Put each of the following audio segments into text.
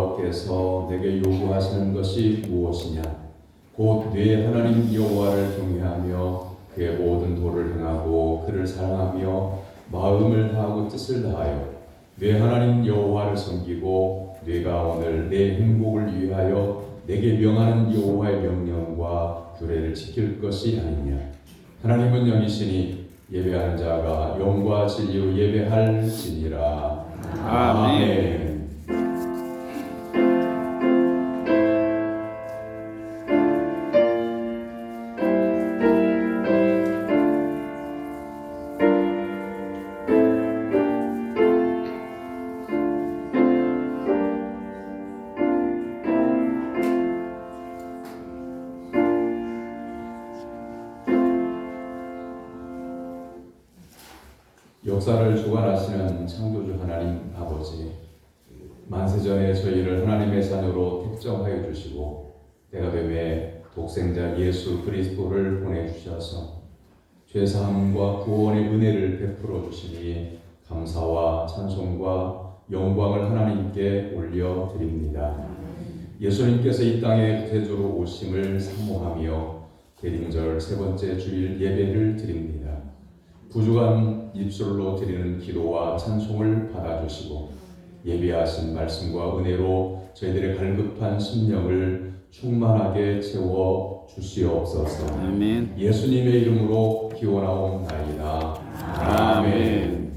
여호와께서 내게 요구하시는 것이 무엇이냐? 곧 네 하나님 여호와를 경외하며 그의 모든 도를 행하고 그를 사랑하며 마음을 다하고 뜻을 다하여 네 하나님 여호와를 섬기고 네가 오늘 내 행복을 위하여 내게 명하는 여호와의 명령과 규례를 지킬 것이 아니냐. 하나님은 영이시니 예배하는 자가 영과 진리로 예배할지니라. 아멘. 역사를 주관하시는 창조주 하나님 아버지, 만세전에 저희를 하나님의 자녀로 택정하여 주시고 때가 되매 독생자 예수 그리스도를 보내주셔서 죄사함과 구원의 은혜를 베풀어 주시니 감사와 찬송과 영광을 하나님께 올려드립니다. 예수님께서 이 땅에 구세주로 오심을 사모하며 대림절 세 번째 주일 예배를 드립니다. 부족한 입술로 드리는 기도와 찬송을 받아주시고 예비하신 말씀과 은혜로 저희들의 갈급한 심령을 충만하게 채워 주시옵소서. 아멘. 예수님의 이름으로 기원하옵나이다. 아멘.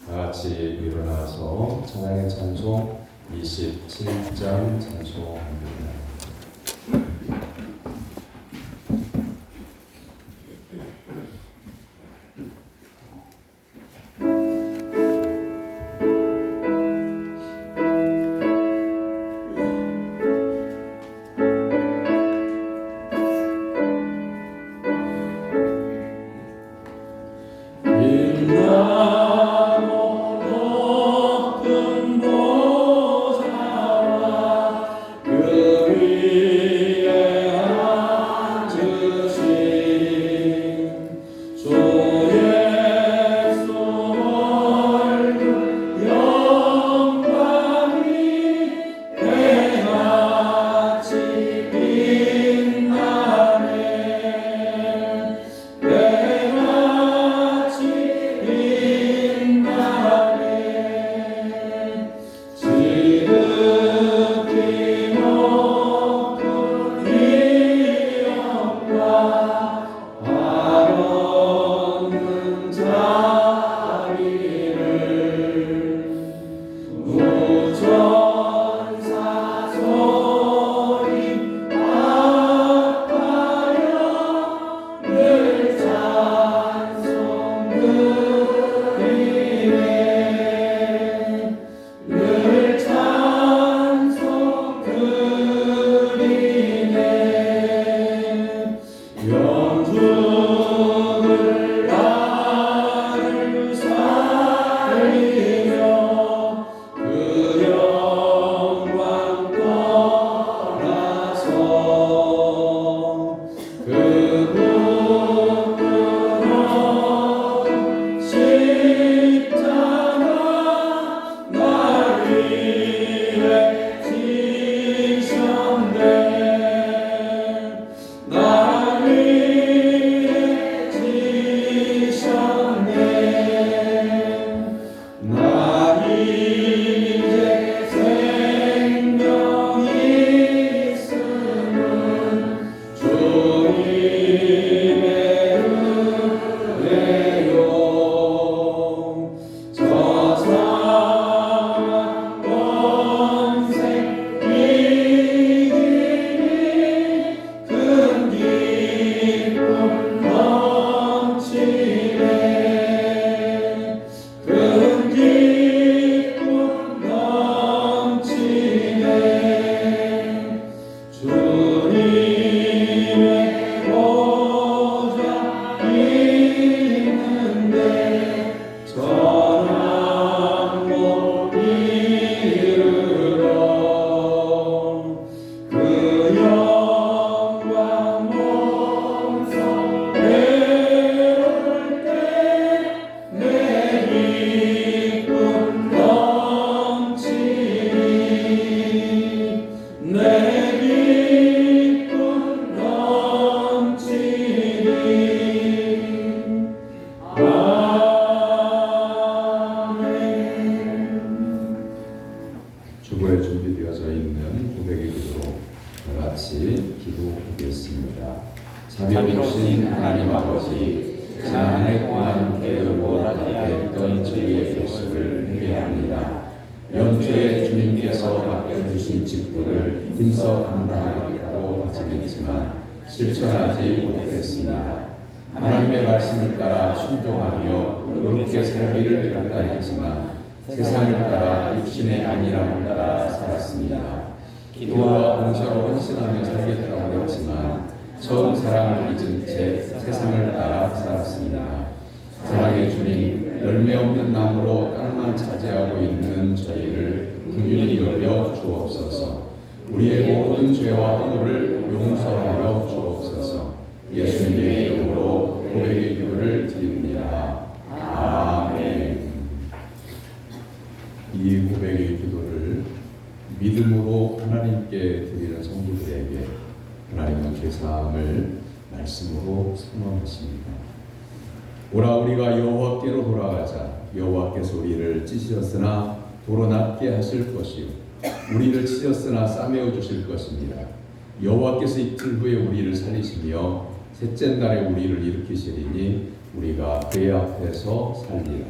다 같이 일어나서 찬양의 찬송 27장 찬송합니다. 높은 보좌와 그 주보에 준비되어져 있는 고백의 기도로 같이 기도하겠습니다. 자비로우신 하나님 아버지, 지난 한 해 동안 게으르고 나태했던 저희의 결석을 회개합니다. 연초에 주님께서 맡겨주신 직분을 힘써 감당하겠다고 다짐했지만 실천하지 못했습니다. 하나님의 말씀을 따라 순종하며 의롭게 살기를 결단했지만 세상을 따라 육신의 안일함을 따라 살았습니다. 기도와 봉사로 헌신하며 살겠다고 했지만 처음 사랑을 잊은 채 세상을 따라 살았습니다. 사랑의 주님, 열매 없는 나무로 땅만 차지하고 있는 저희를 긍휼히 여겨 주옵소서. 우리의 모든 죄와 허물을 용서하여 주옵소서. 예수님의 이름으로 고백의 기도를 드립니다. 아멘. 이 고백의 기도를 믿음으로 하나님께 드리는 성도들에게 하나님은 죄사함을 말씀으로 선언하십니다. 오라 우리가 여호와께로 돌아가자. 여호와께서 우리를 찢으셨으나 도로 낫게 하실 것이요 우리를 치셨으나 싸매어 주실 것입니다. 여호와께서 이틀 후에 우리를 살리시며 셋째 날에 우리를 일으키시리니 우리가 그의 앞에서 살리라.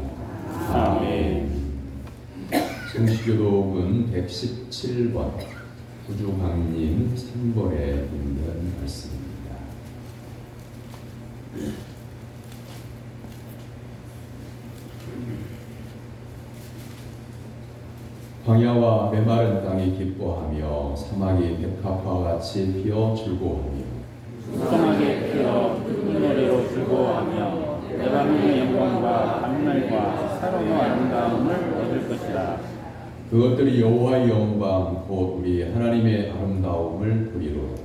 아멘. 성시교독은 117번 구주광님 3번에 있는 말씀입니다. 광야와 메마른 땅이 기뻐하며 사막이 백합화와 같이 피어 즐거워하며 풍성하게 피어 푸른 노래로 즐거워하며 레바논의 영광과 밤날과 사로의 아름다움을 얻을 것이라. 그것들이 여호와의 영광 곧 우리 하나님의 아름다움을 보리로다.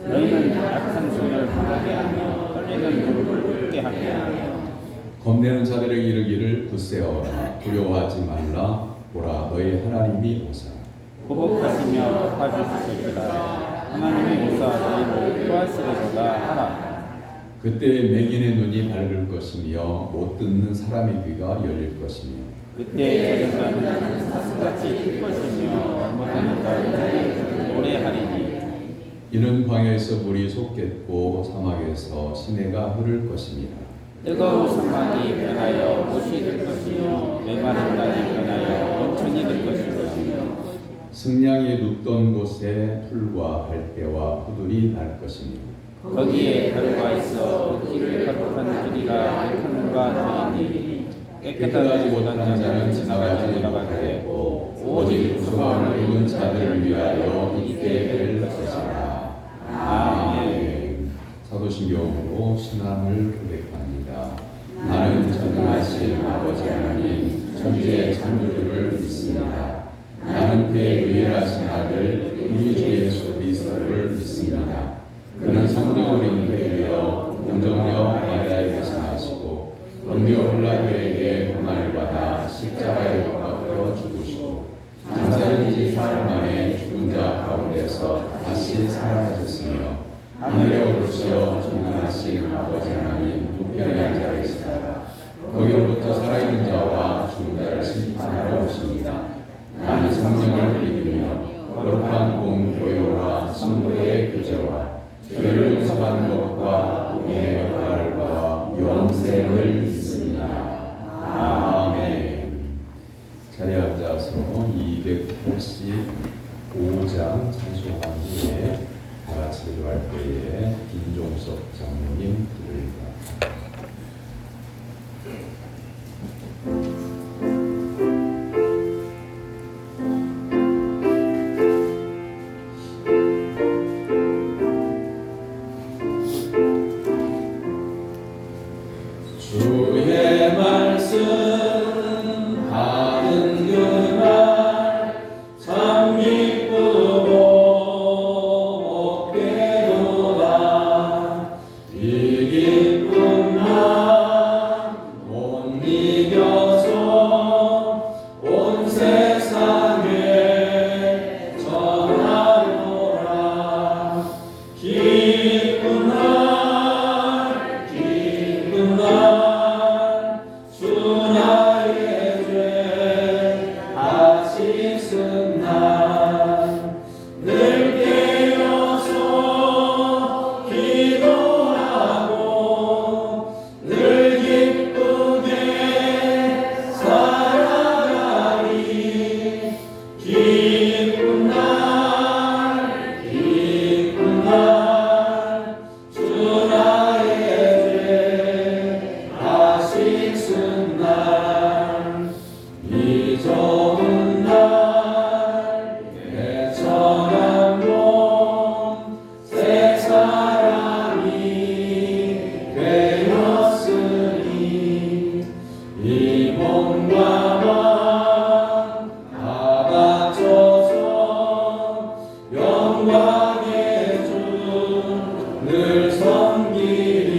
너희는 약한 손을 강하게 하며 떨리는 무릎을 굳게 하게 하며 겁내는 자들에게 이르기를 굳세어라 두려워하지 말라. 보라 너희 하나님이 오사 보복하시며 갚아주실 것이라. 하나님의 오사 너희를 구하시리로다 하라. 그때 맹인의 눈이 밝을 것이며 못 듣는 사람의 귀가 열릴 것이며 그때 저승사는 사슴같이 뛸 것이며 못하는 자들이 노래하리니 이는 광야에서 물이 솟겠고 사막에서 시내가 흐를 것입니다. 뜨거운 사막이 변하여 못이 될 것이며 메마른 땅이 변하여 온천이 될 것이며 승냥이 눕던 곳에 풀과 갈대와 푸들이 날 것이며 거기에 가루가 있어 길을 거룩한 길이라 물과 들이니 깨끗하지 못한 자는 지나가지 못하겠고 오직 구속함을 입은 자들을 위하여 있게 될 것이라. 아멘. 사도신경으로 신앙을 고백합니다. 나는 전능하신 아버지 하나님 천지의 창조주를 믿습니다. 나는 그의 유일하신 아들 우리 주 예수 그리스도를 믿습니다. 그는 성령으로 잉태되어 영정녀 마리아에게 나시고 본디오 빌라도에게 고난을 받아 십자가에 못 박혀 죽으시고 장사를 지 사흘 만에 죽은 자 가운데서 다시 살아나셨으며 하늘에 오르시어 전능하신 아버지 하나님 우편에 앉아 계시다가 거기로부터 살아있는 자와 죽은 자를 심판하러 오십니다. 나는 성령을 믿으며 거룩한 공교회와 성도의 교제와 죄를 용서받는 것과 의의 역할과 영생을 믿습니다. 아멘. 자리에 앉아서 285장 찬송한 후에 다 같이 기도할 때에 김종석 장로님 드립니다. 주의 말씀 하는 그날 참 기쁘고 복되도다. 이 기쁜 날 못 이겨서 온 세상에 전하노라. 기쁜 날 기쁜 날 주 나의 죄 다시 있은 날 늘 깨어서 기도하고 늘 기쁘게 살아가리. 기쁜 날 기쁜 날 주 나의 죄 다시 쓴 날 이 좋은 날 내 천한 몸 새 사람이 되었으니 이 몸과 맘 다 바쳐서 영광의 주 늘 섬기리.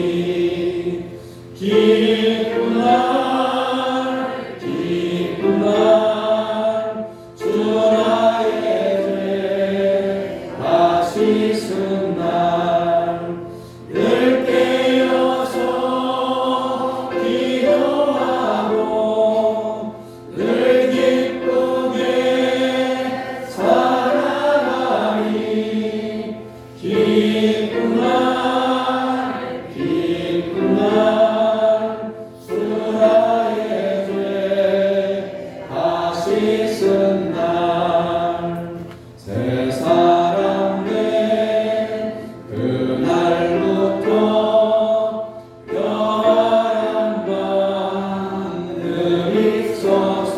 기쁜 날 기쁜 날 주 나의 죄 다시 쓴 날 늘 깨어서 기도하고 늘 기쁘게 살아가리. 기쁜 날 기쁜 날 주 나의 죄 다시 쓴 날 새 사람 된 그날부터 영원한 밤 늘 있어서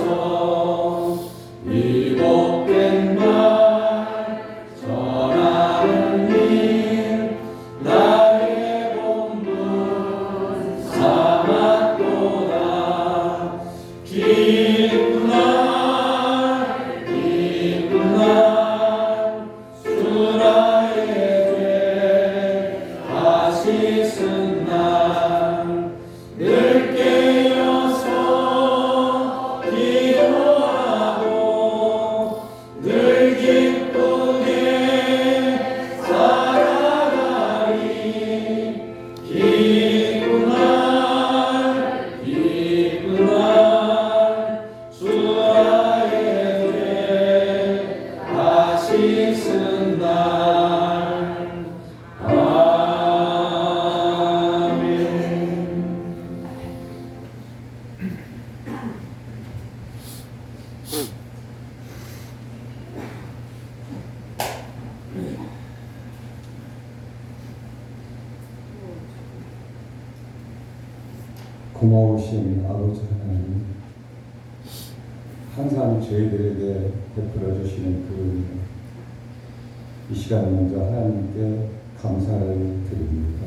이 복된 말 전하는 일 나의 본분 삼았도다. 기쁜 날 기쁜 날 주 나의 죄 다시 쓴 날 늘 깨어서 기도하고 늘 기쁘게 살아가리. 기쁜 날 기쁜 날 주 나의 죄 다시 쓴 날. 아멘. 고마우신 아버지 하나님, 항상 저희들에게 베풀어 주시는 그 은혜, 이 시간 먼저 하나님께 감사를 드립니다.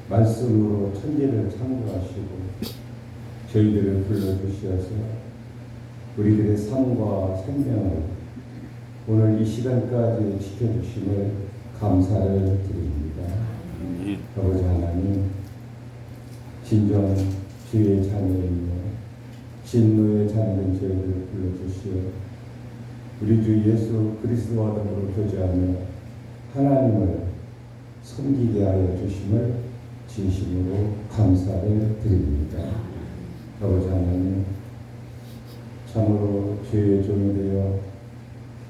말씀으로 천지를 창조하시고 저희들을 불러주시어서 우리들의 삶과 생명을 오늘 이 시간까지 지켜주심을 감사를 드립니다. 아버지 하나님, 진정 주의 자녀이며 진노의 자녀인 저희들을 불러주시어 우리 주 예수 그리스도와 더불어 교제하며 하나님을 섬기게 하여 주심을 진심으로 감사를 드립니다. 아버지 하나님, 참으로 주의 종이 되어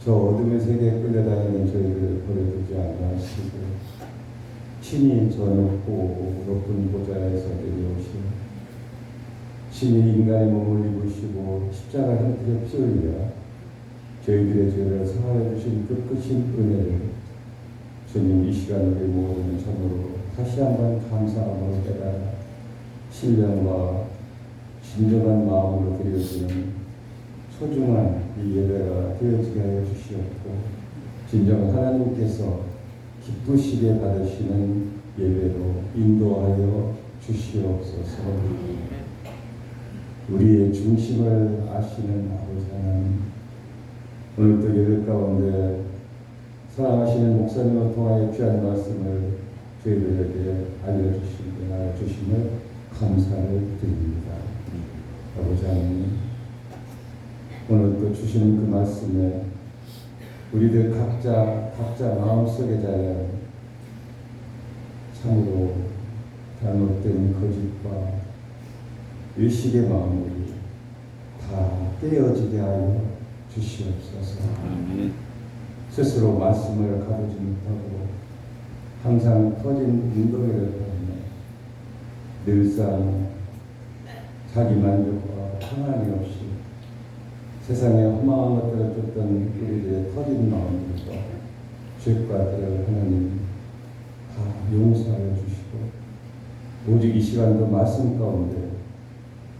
저 어둠의 세계에 끌려다니는 저희들을 버려두지 않으시고 친히 저 높고 높은 보좌에서 내려오시고 친히 인간의 몸을 입으시고 십자가 형태로 피 흘려 저희들의 죄를 사하여 주신 그 끝인 은혜를 주님 이 시간 우리 모두는 참으로 다시 한번 감사함으로 깨달아 신령과 진정한 마음으로 드려지는 소중한 이 예배가 되어지게 하여 주시옵고 진정 하나님께서 기쁘시게 받으시는 예배로 인도하여 주시옵소서. 우리의 중심을 아시는 아버지 하나님, 오늘도 예배 가운데 사랑하시는 목사님을 통하여 귀한 말씀을 저희들에게 알려주심을 감사를 드립니다. 아버지 하나님, 오늘 또 주시는 그 말씀에 우리들 각자 마음속에 자연 참으로 잘못된 거짓과 의식의 마음으로 다 깨어지게 하여 주시옵소서. 아멘. 스스로 말씀을 가두지 못하고 항상 터진 웅덩이를 보며 늘상 자기 만족과 평안이 없이 세상에 허망한 것들을 쫓던 우리들의 터진 마음들과 죄과들을 하나님 다 용서하여 주시고 오직 이 시간도 말씀 가운데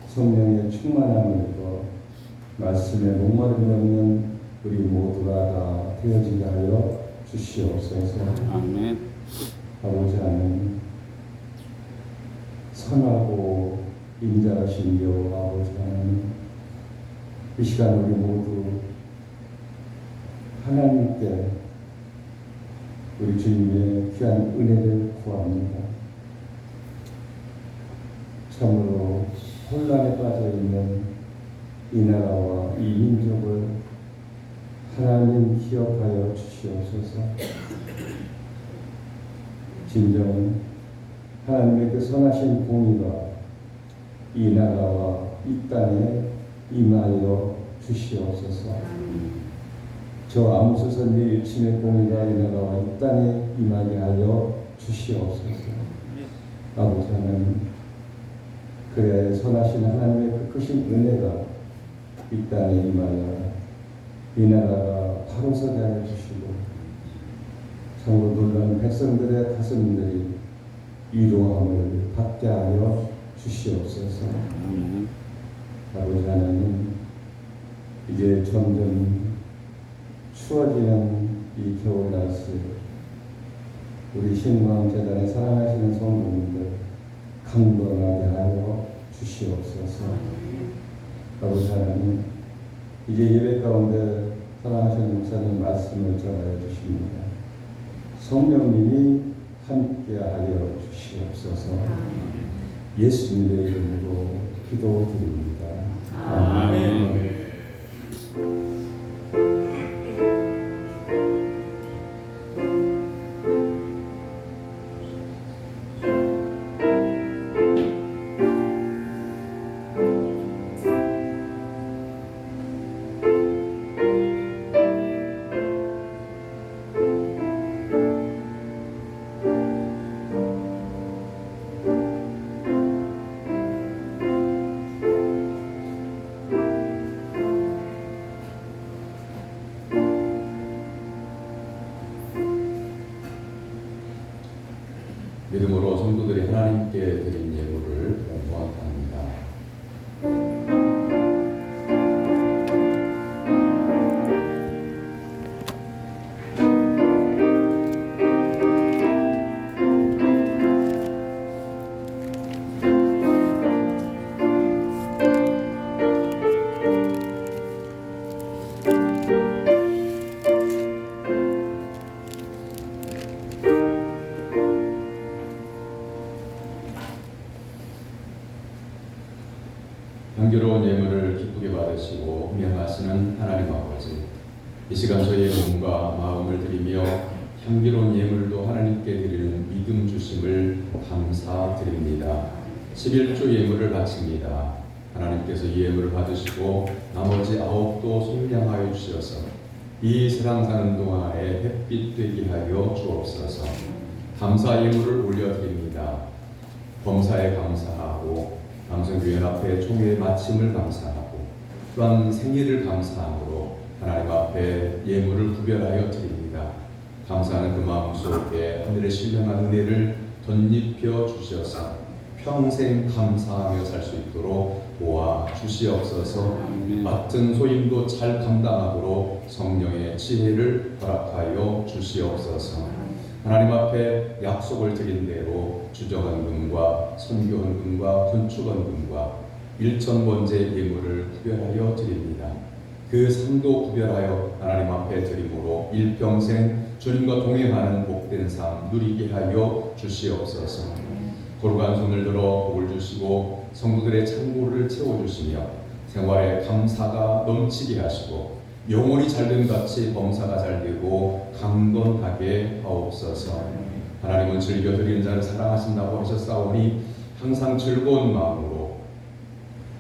성령의 충만함으로 말씀에 목마름이 없는 우리 모두가 다 되어지게 하여 주시옵소서. 아멘. 아버지 하나님 선하고 인자하신 여호와 아버지 하나님 이 시간 우리 모두 하나님께 우리 주님의 귀한 은혜를 구합니다. 참으로 혼란에 빠져 있는 이 나라와 이 민족을 하나님 기억하여 주시옵소서. 진정 하나님의 그 선하신 공의가 이 나라와 이 땅에 임하여 주시옵소서. 저 아무소선 일침의 공의가 이 나라와 이 땅에 임하게 하여 주시옵소서. 아버지 하나님 그래 선하신 하나님의 그 크신 은혜가 이 땅에 임하여 이 나라가 바로 서게 하여 주시고 참으로 놀라는 백성들의 가슴들이 위로함을 받게 하여 주시옵소서. 아버지 하나님 이제 점점 추워지는 이 겨울 날씨 우리 신광재단에 사랑하시는 성도님들 강건하게 하여 주시옵소서. 아버지 하나님 이제 예배 가운데 사랑하시는 목사님 말씀을 전하여 주십니다. 성령님이 함께하여 주시옵소서. 예수님의 이름으로 기도드립니다. 아멘. 믿음으로 성도들이 하나님께 드린 예물을 모아합니다. 향기로운 예물을 기쁘게 받으시고 명하시는 하나님 아버지, 이 시간 저희의 몸과 마음을 드리며 향기로운 예물도 하나님께 드리는 믿음 주심을 감사드립니다. 11조 예물을 바칩니다. 하나님께서 이 예물을 받으시고 나머지 9도 속량하여 주셔서 이 세상 사는 동안에 햇빛 되게 하여 주옵소서. 감사 예물을 올려드립니다. 범사에 감사하고 감성교회 앞에 총회의 마침을 감사하고 또한 생일을 감사함으로 하나님 앞에 예물을 구별하여 드립니다. 감사하는 그 마음 속에 하늘의 신령한 은혜를 덧입혀 주셔서 평생 감사하며 살 수 있도록 도와 주시옵소서. 맡은 소임도 잘 감당하도록 성령의 지혜를 허락하여 주시옵소서. 하나님 앞에 약속을 드린 대로 주정헌금과 선교헌금과 건축헌금과 일천번제 예물을 구별하여 드립니다. 그 삶도 구별하여 하나님 앞에 드림으로 일평생 주님과 동행하는 복된 삶 누리게 하여 주시옵소서. 거룩한 손을 들어 복을 주시고 성도들의 창고를 채워주시며 생활에 감사가 넘치게 하시고 영혼이 잘된 같이 범사가 잘되고 강건하게 하옵소서. 하나님은 즐겨 드리는 자를 사랑하신다고 하셨사오니 항상 즐거운 마음으로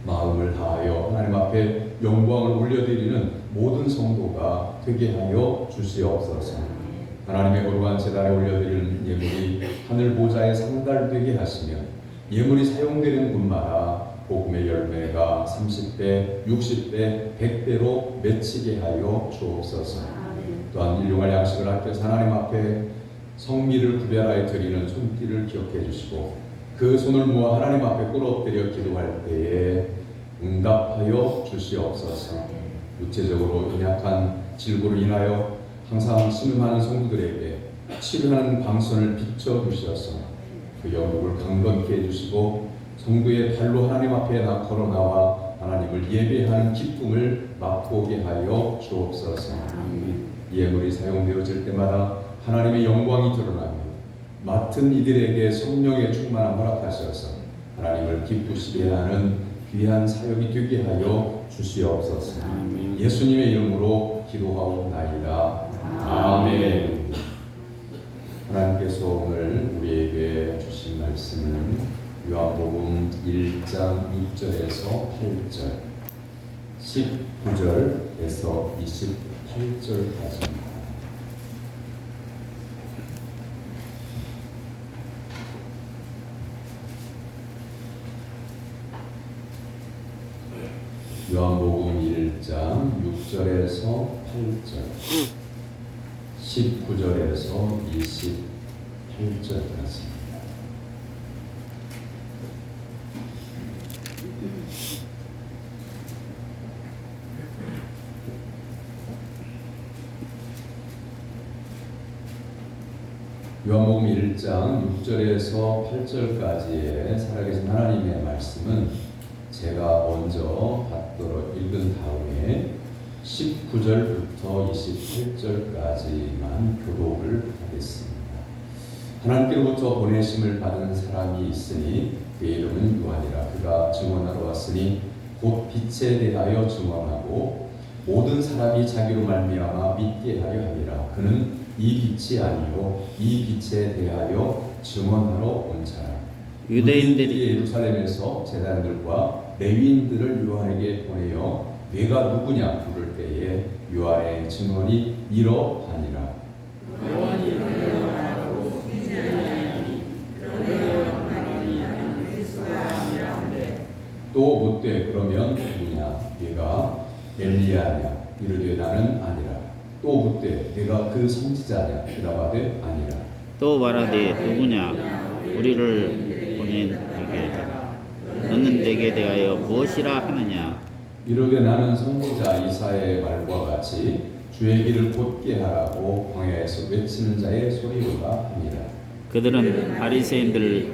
마음을 다하여 하나님 앞에 영광을 올려드리는 모든 성도가 되게 하여 주시옵소서. 하나님의 거룩한 제단에 올려드리는 예물이 하늘 보좌에 상달되게 하시며 예물이 사용되는 곳마다 복음의 열매가 30배, 60배, 100배로 맺히게 하여 주옵소서. 또한 일용할 양식을 아껴서 하나님 앞에 성미를 구별하여 드리는 손길을 기억해 주시고 그 손을 모아 하나님 앞에 꿇어엎드려 기도할 때에 응답하여 주시옵소서. 육체적으로 연약한 질고로 인하여 항상 신음하는 성도들에게 치료하는 방선을 비춰주셔서 그 영역을 강건케 해주시고 성도의 발로 하나님 앞에 걸어 나와 하나님을 예배하는 기쁨을 맛보게 하여 주옵소서. 예물이 사용되어질 때마다 하나님의 영광이 드러나며 맡은 이들에게 성령의 충만함 허락하셔서 하나님을 기쁘시게 하는 귀한 사역이 되게 하여 주시옵소서. 예수님의 이름으로 기도하옵나이다. 아멘. 하나님께서 오늘 우리에게 주신 말씀은 요한복음 1장 6절에서 8절, 19절에서 28절까지입니다. 요한복음 1장 6절에서 8절, 19절에서 28절까지입니다. 요한복음 1장 6절에서 8절까지의 살아계신 하나님의 말씀은 제가 먼저 받도록 읽은 다음에 19절부터 28절까지만 교독을 하겠습니다. 하나님께로부터 보내심을 받은 사람이 있으니 그의 이름은 요한이라. 그가 증언하러 왔으니 곧 빛에 대하여 증언하고 모든 사람이 자기로 말미암아 믿게 하려 함이라. 그는 이 빛이 아니요 이 빛에 대하여 증언하러 온 자라. 유대인들이 예루살렘에서 제사장들과 레위인들을 요한에게 보내어 네가 누구냐 부를 때에 요한의 증언이 이러하니라. 또 묻되 그러면 누구냐 네가 엘리야냐 이르되 나는 아니라. 또 묻되 네가 그 선지자냐 대답하되 아니라. 또 말하되 누구냐 우리를 보낸 내게 너는 내게 대하여 무엇이라 하느냐. 이르되 나는 선지자 이사야의 말과 같이 주의 길을 곧게 하라고 광야에서 외치는 자의 소리로다 하니라. 그들은 바리새인들을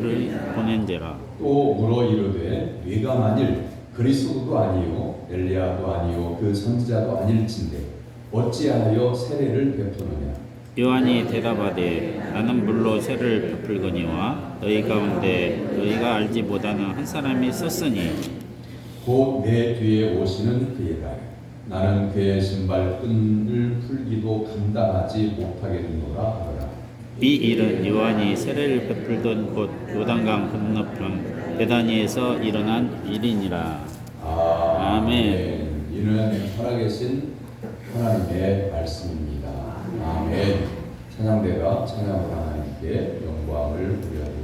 보낸지라. 또 물어 이르되 네가 만일 그리스도도 아니요 엘리야도 아니요 그 선지자도 아닐진대 어찌하여 세례를 베푸느냐. 요한이 대답하되 나는 물로 세를 베풀거니와 너희 가운데 너희가 알지 못하는 한 사람이 섰으니 곧 내 뒤에 오시는 그이라. 나는 그의 신발끈을 풀기도 감당하지 못하겠노라 하더라. 이 일은 요한이 세례를 베풀던 곳 요단강 건너편 베다니에서 일어난 일이니라. 아멘. 이는 살아계신 하나님의 말씀입니다. 아멘. 찬양대가 찬양으로 하나님께 영광을 돌려드립니다.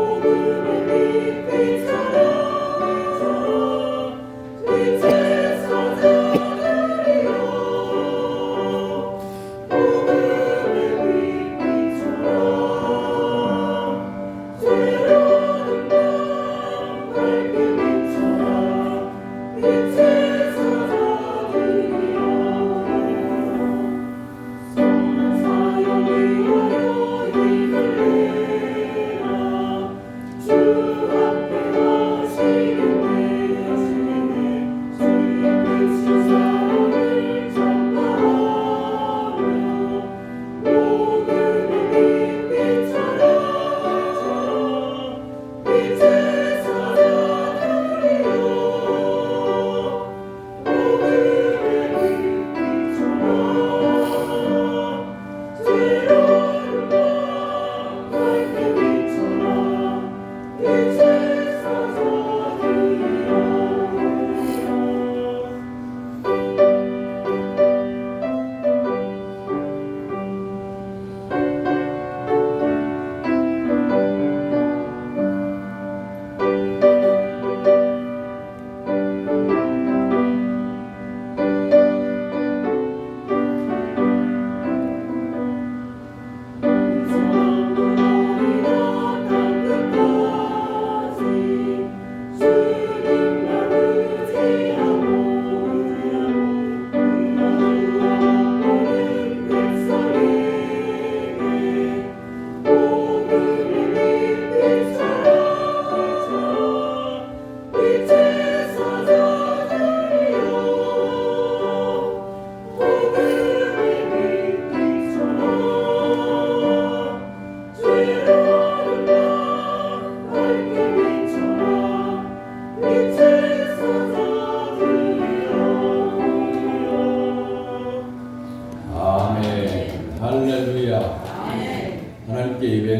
모든 빛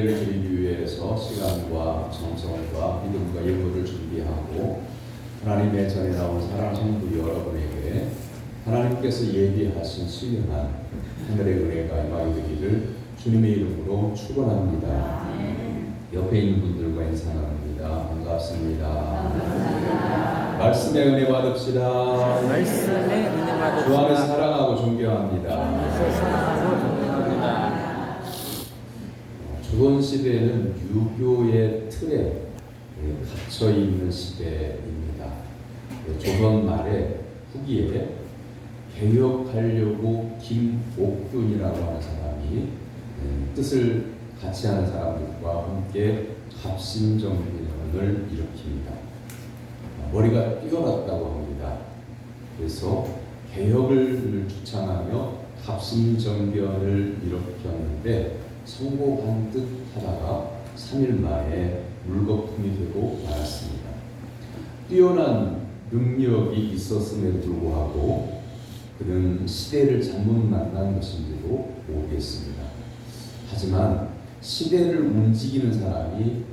예배를 드리기 위해서 시간과 정성과 믿음과 예물을 준비하고 하나님의 전에 나온 사랑 성도 여러분에게 하나님께서 예비하신 수연한 하늘의 은혜가 임하게 되기를 주님의 이름으로 축원합니다. 옆에 있는 분들과 인사 나눕니다. 반갑습니다. 말씀의 은혜 받읍시다. 말씀의 은혜 받읍시다. 주 안에 사랑하고 존경합니다. 사랑하고 존경합니다. 조선시대는 유교의 틀에 갇혀 있는 시대입니다. 조선 말에 후기에 개혁하려고 김옥균이라고 하는 사람이 뜻을 같이 하는 사람들과 함께 갑신정변을 일으킵니다. 머리가 뛰어났다고 합니다. 그래서 개혁을 주창하며 갑신정변을 일으켰는데 성공한 듯 하다가 3일 만에 물거품이 되고 말았습니다. 뛰어난 능력이 있었음에도 불구하고 그는 시대를 잘못 만난 것인지도 모르겠습니다. 하지만 시대를 움직이는 사람이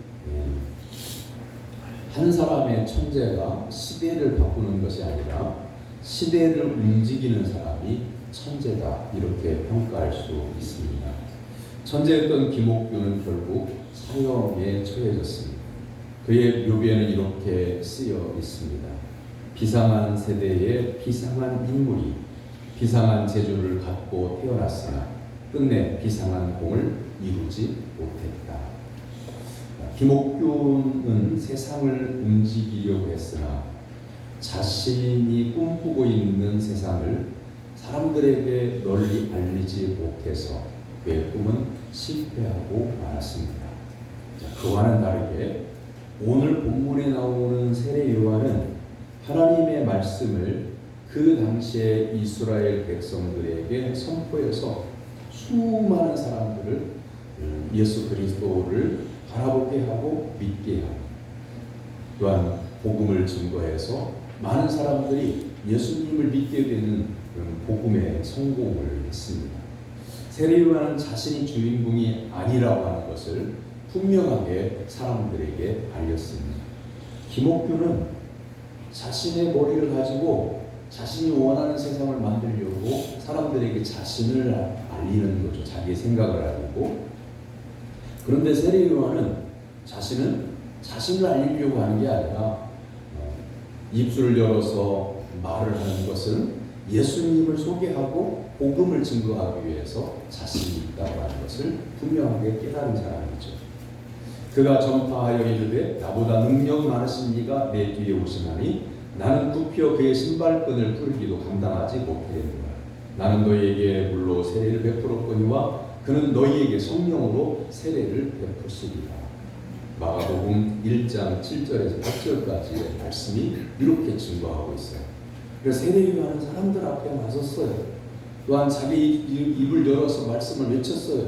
한 사람의 천재가 시대를 바꾸는 것이 아니라 시대를 움직이는 사람이 천재다, 이렇게 평가할 수 있습니다. 천재였던 김옥균은 결국 사형에 처해졌습니다. 그의 묘비에는 이렇게 쓰여 있습니다. 비상한 세대에 비상한 인물이 비상한 재주를 갖고 태어났으나 끝내 비상한 공을 이루지 못했다. 김옥균은 세상을 움직이려고 했으나 자신이 꿈꾸고 있는 세상을 사람들에게 널리 알리지 못해서 그의 꿈은 실패하고 말았습니다. 그와는 다르게 오늘 본문에 나오는 세례 요한은 하나님의 말씀을 그 당시에 이스라엘 백성들에게 선포해서 수많은 사람들을 예수 그리스도를 바라보게 하고 믿게 하고 또한 복음을 증거해서 많은 사람들이 예수님을 믿게 되는 복음의 성공을 했습니다. 세례 요한은 자신이 주인공이 아니라고 하는 것을 분명하게 사람들에게 알렸습니다. 김옥균은 자신의 머리를 가지고 자신이 원하는 세상을 만들려고 사람들에게 자신을 알리는 거죠. 자기의 생각을 알리고. 그런데 세례 요한은 자신은 자신을 알리려고 하는 게 아니라 입술을 열어서 말을 하는 것은 예수님을 소개하고 복음을 증거하기 위해서 자신이 있다고 하는 것을 분명하게 깨달은 사람이죠. 그가 전파하여 이르되 나보다 능력 많으신 이가 내 뒤에 오시나니 나는 굽혀 그의 신발끈을 풀기도 감당하지 못하겠노라. 나는 너희에게 물로 세례를 베풀었거니와 그는 너희에게 성령으로 세례를 베푸시리라. 마가복음 1장 7절에서 8절까지의 말씀이 이렇게 증거하고 있어요. 그래서 세례 요한은 사람들 앞에 나섰어요. 또한 자기 입을 열어서 말씀을 외쳤어요.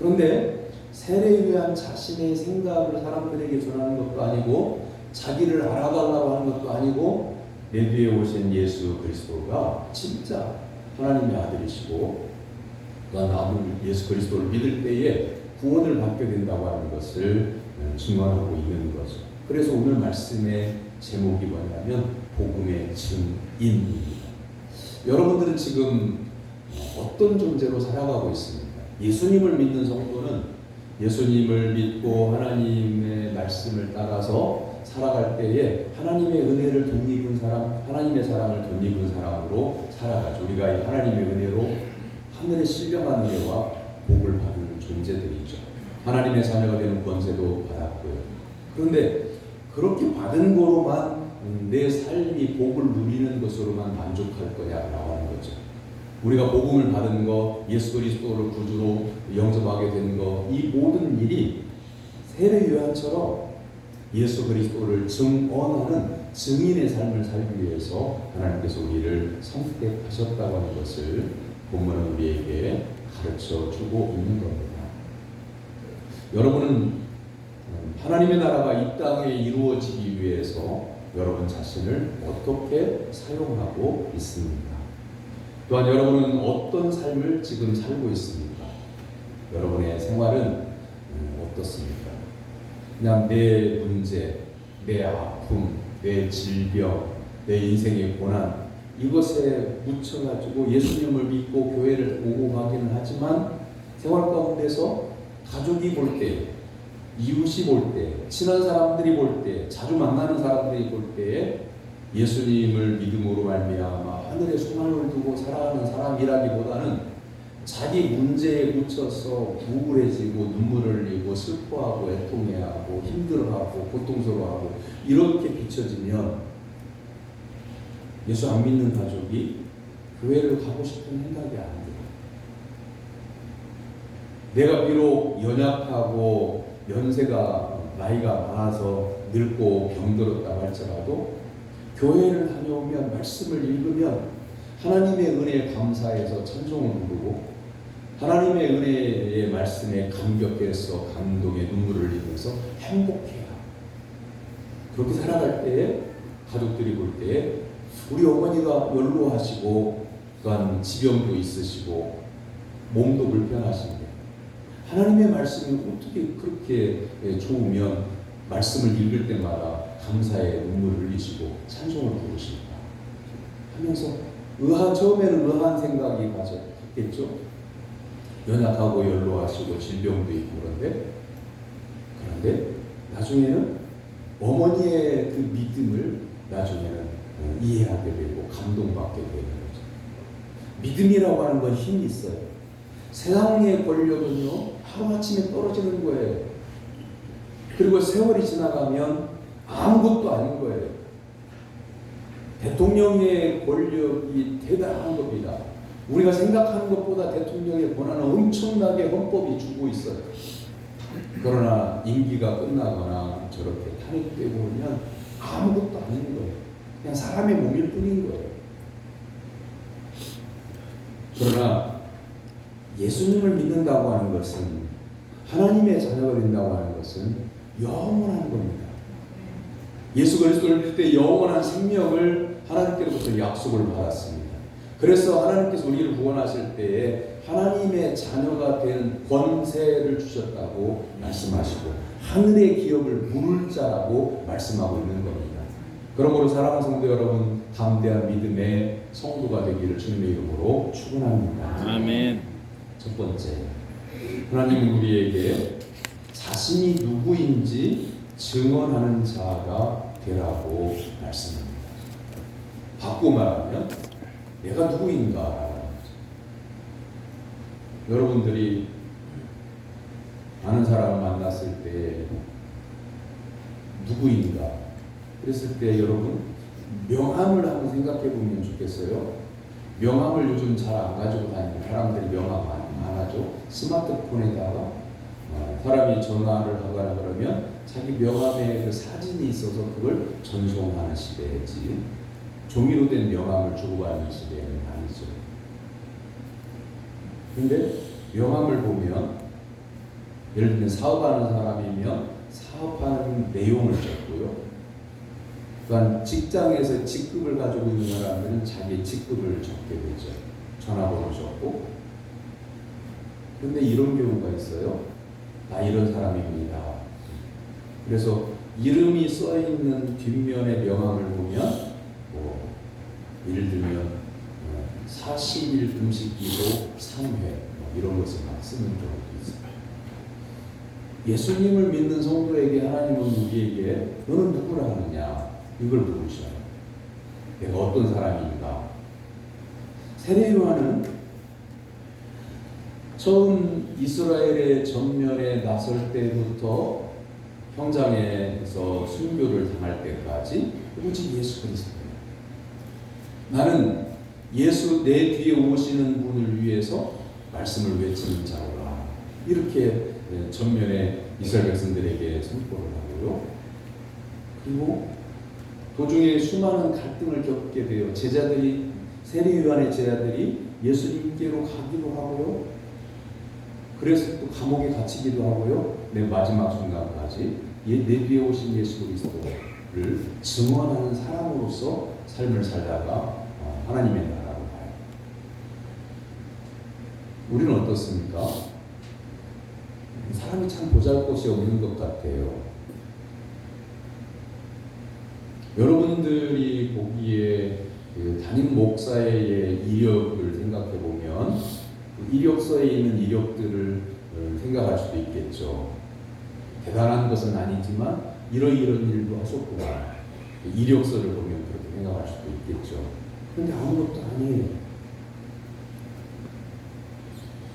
그런데 세례 요한 자신의 생각을 사람들에게 전하는 것도 아니고 자기를 알아달라고 하는 것도 아니고 내 뒤에 오신 예수 그리스도가 진짜 하나님의 아들이시고 또한 나도 예수 그리스도를 믿을 때에 구원을 받게 된다고 하는 것을 증언하고 있는 거죠. 그래서 오늘 말씀의 제목이 뭐냐면 복음의 증인입니다. 여러분들은 지금 어떤 존재로 살아가고 있습니까? 예수님을 믿는 성도는 예수님을 믿고 하나님의 말씀을 따라서 살아갈 때에 하나님의 은혜를 덧입은 사람, 하나님의 사랑을 덧입은 사람으로 살아가죠. 우리가 이 하나님의 은혜로 하늘의 신령한 은혜와 복을 받는 존재들이죠. 하나님의 자녀가 되는 권세도 받았고요. 그런데 그렇게 받은 거로만 내 삶이 복을 누리는 것으로만 만족할 거냐라고 하는 거죠. 우리가 복음을 받은 거, 예수 그리스도를 구주로 영접하게 된 거, 이 모든 일이 세례 요한처럼 예수 그리스도를 증언하는 증인의 삶을 살기 위해서 하나님께서 우리를 선택하셨다고 하는 것을 본문은 우리에게 가르쳐 주고 있는 겁니다. 여러분은 하나님의 나라가 이 땅에 이루어지기 위해서 여러분 자신을 어떻게 사용하고 있습니까? 또한 여러분은 어떤 삶을 지금 살고 있습니까? 여러분의 생활은 어떻습니까? 그냥 내 문제, 내 아픔, 내 질병, 내 인생의 고난 이것에 묻혀가지고 예수님을 믿고 교회를 오고 가기는 하지만 생활 가운데서 가족이 볼 때, 이웃이 볼 때, 친한 사람들이 볼 때, 자주 만나는 사람들이 볼 때에 예수님을 믿음으로 말미암아 하늘에 소망을 두고 살아가는 사람이라기보다는 자기 문제에 묻혀서 우울해지고 눈물을 흘리고 슬퍼하고 애통해하고 힘들어하고 고통스러워하고 이렇게 비춰지면 예수 안 믿는 가족이 교회를 가고 싶은 생각이 안 들어요. 내가 비록 연약하고 연세가 나이가 많아서 늙고 병들었다고 할지라도 교회를 다녀오면 말씀을 읽으면 하나님의 은혜에 감사해서 찬송을 부르고 하나님의 은혜의 말씀에 감격해서 감동의 눈물을 흘리면서 행복해요. 그렇게 살아갈 때에 가족들이 볼 때에 우리 어머니가 연로하시고 또한 지병도 있으시고 몸도 불편하신데 하나님의 말씀이 어떻게 그렇게 좋으면 말씀을 읽을 때마다 감사의 눈물을 흘리시고 찬송을 부르실까 하면서 처음에는 의아한 생각이 가졌겠죠. 연약하고 연로하시고 질병도 있고 그런데 나중에는 어머니의 그 믿음을 나중에는 이해하게 되고 감동받게 되는 거죠. 믿음이라고 하는 건 힘이 있어요. 세상의 권력은요 하루아침에 떨어지는 거예요. 그리고 세월이 지나가면 아무것도 아닌 거예요. 대통령의 권력이 대단한 겁니다. 우리가 생각하는 것보다 대통령의 권한은 엄청나게 헌법이 주고 있어요. 그러나 임기가 끝나거나 저렇게 탄핵되고 오면 아무것도 아닌 거예요. 그냥 사람의 몸일 뿐인 거예요. 그러나 예수님을 믿는다고 하는 것은 하나님의 자녀가 된다고 하는 것은 영원한 겁니다. 예수 그리스도를 믿을 때 영원한 생명을 하나님께로부터 약속을 받았습니다. 그래서 하나님께서 우리를 구원하실 때에 하나님의 자녀가 된 권세를 주셨다고 말씀하시고 하늘의 기업을 물을 자라고 말씀하고 있는 겁니다. 그러므로 사랑하는 성도 여러분, 담대한 믿음의 성도가 되기를 주님의 이름으로 축원합니다. 아멘. 첫 번째, 하나님은 우리에게 자신이 누구인지 증언하는 자가 되라고 말씀합니다. 바꾸고 말하면 내가 누구인가. 여러분들이 아는 사람을 만났을 때 누구인가 그랬을 때 여러분 명함을 한번 생각해 보면 좋겠어요. 명함을 요즘 잘 안 가지고 다니는 사람들이 명함 안 하죠. 스마트폰에다가 사람이 전화를 하거나 그러면 자기 명함에 그 사진이 있어서 그걸 전송하는 시대지 종이로 된 명함을 주고받는 시대는 아니죠. 근데 명함을 보면 예를 들면 사업하는 사람이면 사업하는 내용을 적고요. 또한 직장에서 직급을 가지고 있는 사람들은 자기 직급을 적게 되죠. 전화번호 적고. 그런데 이런 경우가 있어요. 나 이런 사람입니다. 그래서 이름이 써있는 뒷면의 명함을 보면 예를 들면 40일 금식기도 3회 이런 것을 막 쓰는 경우도 있어요. 예수님을 믿는 성도에게 하나님은 우리에게 너는 누구라 하느냐 이걸 물으셔요. 내가 어떤 사람인가. 세례요한은 처음 이스라엘의 전면에 나설 때부터 형장에서 순교를 당할 때까지 오직 예수 그리스도예요. 나는 예수 내 뒤에 오시는 분을 위해서 말씀을 외치는 자로라. 이렇게 전면에 이스라엘 백성들에게 선포를 하고요. 그리고 도중에 수많은 갈등을 겪게 돼요. 제자들이 세례요한의 제자들이 예수님께로 가기도 하고요. 그래서 또 감옥에 갇히기도 하고요. 내 마지막 순간까지 내 뒤에 오신 예수 그리스도를 증언하는 사람으로서 삶을 살다가 하나님의 나라로 가요. 우리는 어떻습니까? 사람이 참 보잘것이 없는 것 같아요. 여러분들이 보기에 그 담임 목사의 이력을 생각해 보면 그 이력서에 있는 이력들을 생각할 수도 있겠죠. 대단한 것은 아니지만 이러이런 일도 하셨구나. 이력서를 보면 그렇게 생각할 수도 있겠죠. 그런데 아무것도 아니에요.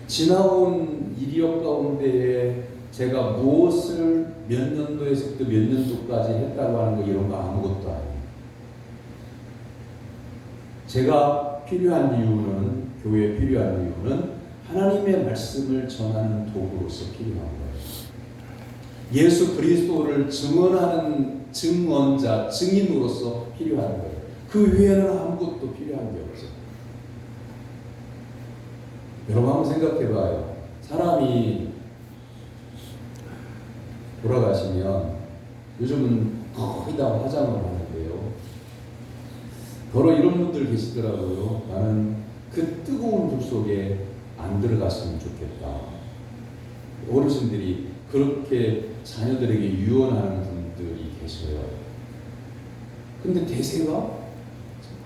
지나온 이력 가운데에 제가 무엇을 몇 년도에서부터 몇 년도까지 했다고 하는 거 이런 거 아무것도 아니에요. 제가 필요한 이유는, 교회에 필요한 이유는 하나님의 말씀을 전하는 도구로서 필요한 거예요. 예수 그리스도를 증언하는 증언자, 증인으로서 필요한 거예요. 그 외에는 아무것도 필요한 게 없어요. 여러분 한번 생각해 봐요. 사람이 돌아가시면 요즘은 거의 다 화장을 하는데요. 더러 이런 분들 계시더라고요. 나는 그 뜨거운 불 속에 안 들어갔으면 좋겠다. 어르신들이 그렇게 자녀들에게 유언하는 분들이 계셔요. 근데 대세가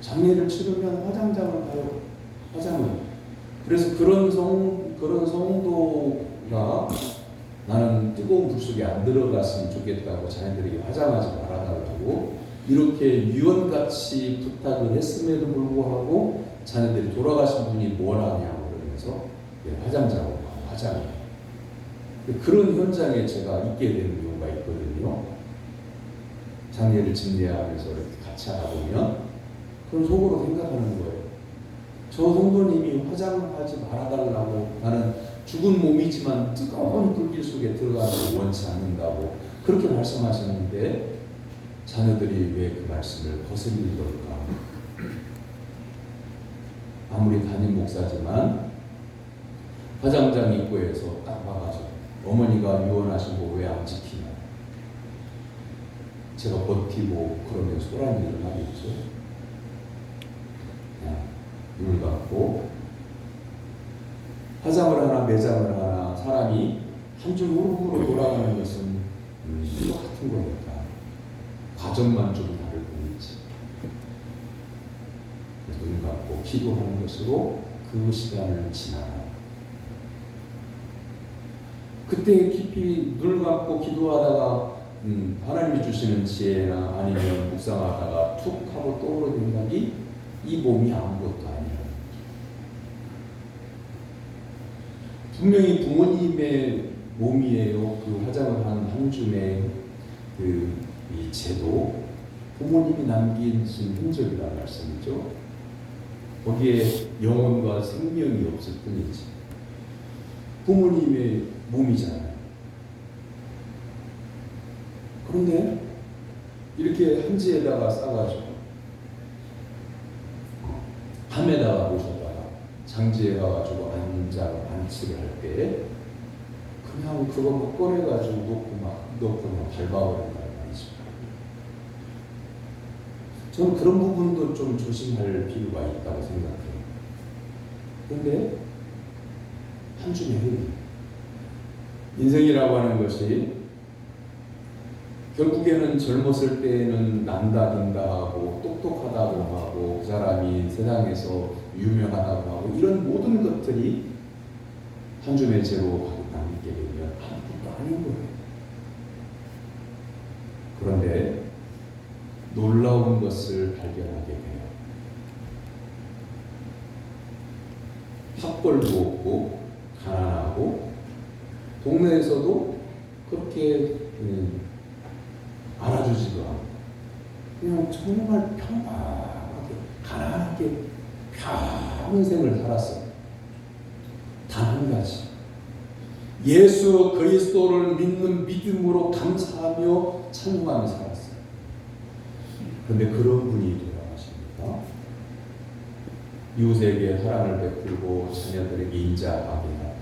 장례를 치르면 화장장을 가요. 화장을. 그래서 그런 성도가 나는 뜨거운 불 속에 안 들어갔으면 좋겠다고 자녀들에게 화장하지 말아달라고 이렇게 유언같이 부탁을 했음에도 불구하고 자녀들이 돌아가신 분이 뭘 하냐고 그러면서 화장장으로 화장해요. 그런 현장에 제가 있게 되는 경우가 있거든요. 장례를 진대하면서 이렇게 같이 하다 보면 그런 속으로 생각하는 거예요. 저 성도님이 화장하지 말아달라고 나는 죽은 몸이지만 뜨거운 불길 속에 들어가는 걸 원치 않는다고 그렇게 말씀하셨는데 자녀들이 왜 그 말씀을 거슬리는 걸까? 아무리 담임 목사지만 화장장 입구에서 딱 와가지고 어머니가 유언하신 거 왜 안 지키냐? 제가 버티고 그러면 소란 일을 하겠죠. 그냥 눈을 감고 화장을 하나 매장을 하나 사람이 한 줄 우르르 돌아가는 것은 똑같은 거니까 과정만 좀 다를 뿐이지. 눈 감고 기도하는 것으로 그 시간을 지나라. 그때 깊이 눈 감고 기도하다가 하나님이 주시는 지혜나 아니면 묵상하다가 툭 하고 떠오르는 생각이 이 몸이 아무것도 아니라 분명히 부모님의 몸이에요. 그 화장을 한 줌의 이 제도 부모님이 남기신 흔적이라는 말씀이죠. 거기에 영혼과 생명이 없을 뿐이지. 부모님의 몸이잖아요. 그런데 이렇게 한지에다가 싸가지고 함에다가 모셨다가 장지에 가가지고 안치를 할 때 그냥 그거 꺼내가지고 놓고 밟아버린다는 말이죠. 저는 그런 부분도 좀 조심할 필요가 있다고 생각해요. 그런데 한 줌의 흐름. 인생이라고 하는 것이 결국에는 젊었을 때는 난다긴다 하고 똑똑하다고 하고 그 사람이 세상에서 유명하다고 하고 이런 모든 것들이 한 줌의 죄로 남게 되면 아무것도 아닌 거예요. 그런데 놀라운 것을 발견하게 돼요. 학벌도 없고 가난하고 동네에서도 그렇게 알아주지도 않고 그냥 정말 평범하게 가난하게 평생을 살았어요. 단 한 가지 예수 그리스도를 믿는 믿음으로 감사하며 찬송하며 살았어요. 그런데 그런 분이 돌아가십니다. 이웃에게 사랑을 베풀고 자녀들에게 인자하게 하고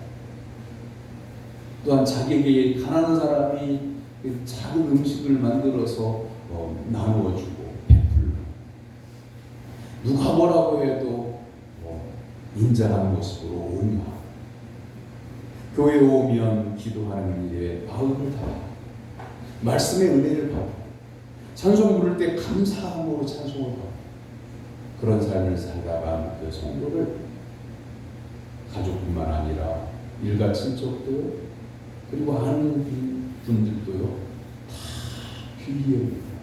또한 자기에게 가난한 사람이 작은 음식을 만들어서 나누어주고 베풀고 누가 뭐라고 해도 인자하는 모습으로 옹호하고 교회에 오면 기도하는 일에 마음을 다하고 말씀의 은혜를 받고 찬송 부를 때 감사함으로 찬송을 하고 그런 삶을 살아간 그 성도를 가족뿐만 아니라 일가 친척도 그리고 아는 분들도요 다 귀히 여깁니다.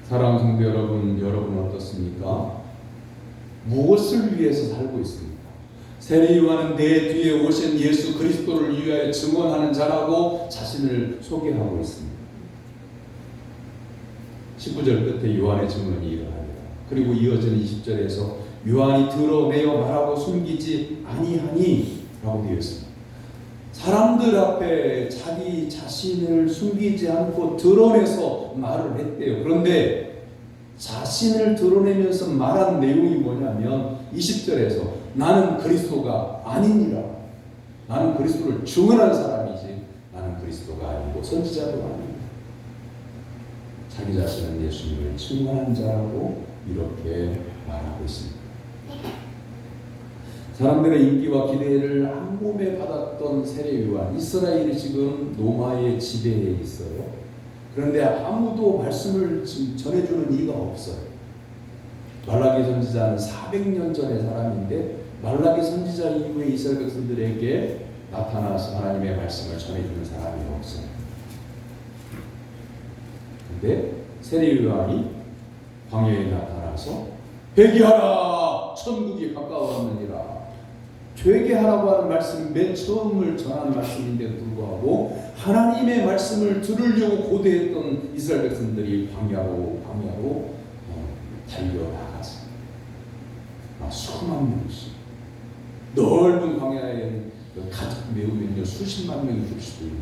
사랑하는 성도 여러분, 여러분 어떻습니까? 무엇을 위해서 살고 있습니까? 세례 요한은 내 뒤에 오신 예수 그리스도를 위하여 증언하는 자라고 자신을 소개하고 있습니다. 19절 끝에 요한의 증언이 이러합니다. 그리고 이어지는 20절에서 요한이 드러내어 말하고 숨기지 아니하니 라고 되어 있습니다. 사람들 앞에 자기 자신을 숨기지 않고 드러내서 말을 했대요. 그런데 자신을 드러내면서 말한 내용이 뭐냐면 20절에서 나는 그리스도가 아니니라. 나는 그리스도를 증언한 사람이지 나는 그리스도가 아니고 선지자도 아니고 자기 자신은 예수님을 증언한 자라고 이렇게 말하고 있습니다. 사람들의 인기와 기대를 한 몸에 받았던 세례 요한, 이스라엘이 지금 로마의 지배에 있어요. 그런데 아무도 말씀을 전해주는 이가 없어요. 말라기 선지자는 400년 전의 사람인데 말라기 선지자 이후에 이스라엘 백성들에게 나타나서 하나님의 말씀을 전해주는 사람이 없어요. 그런데 세례 요한이 광야에 나타나서 회개하라 천국이 가까워왔느니라. 회개하라고 하는 말씀이 맨 처음을 전하는 말씀인데도 불구하고 하나님의 말씀을 들으려고 고대했던 이스라엘 백성들이 광야로 달려나가서 수만 명씩 넓은 광야에는 가득 메우면 수십만 명이 될 수도 있는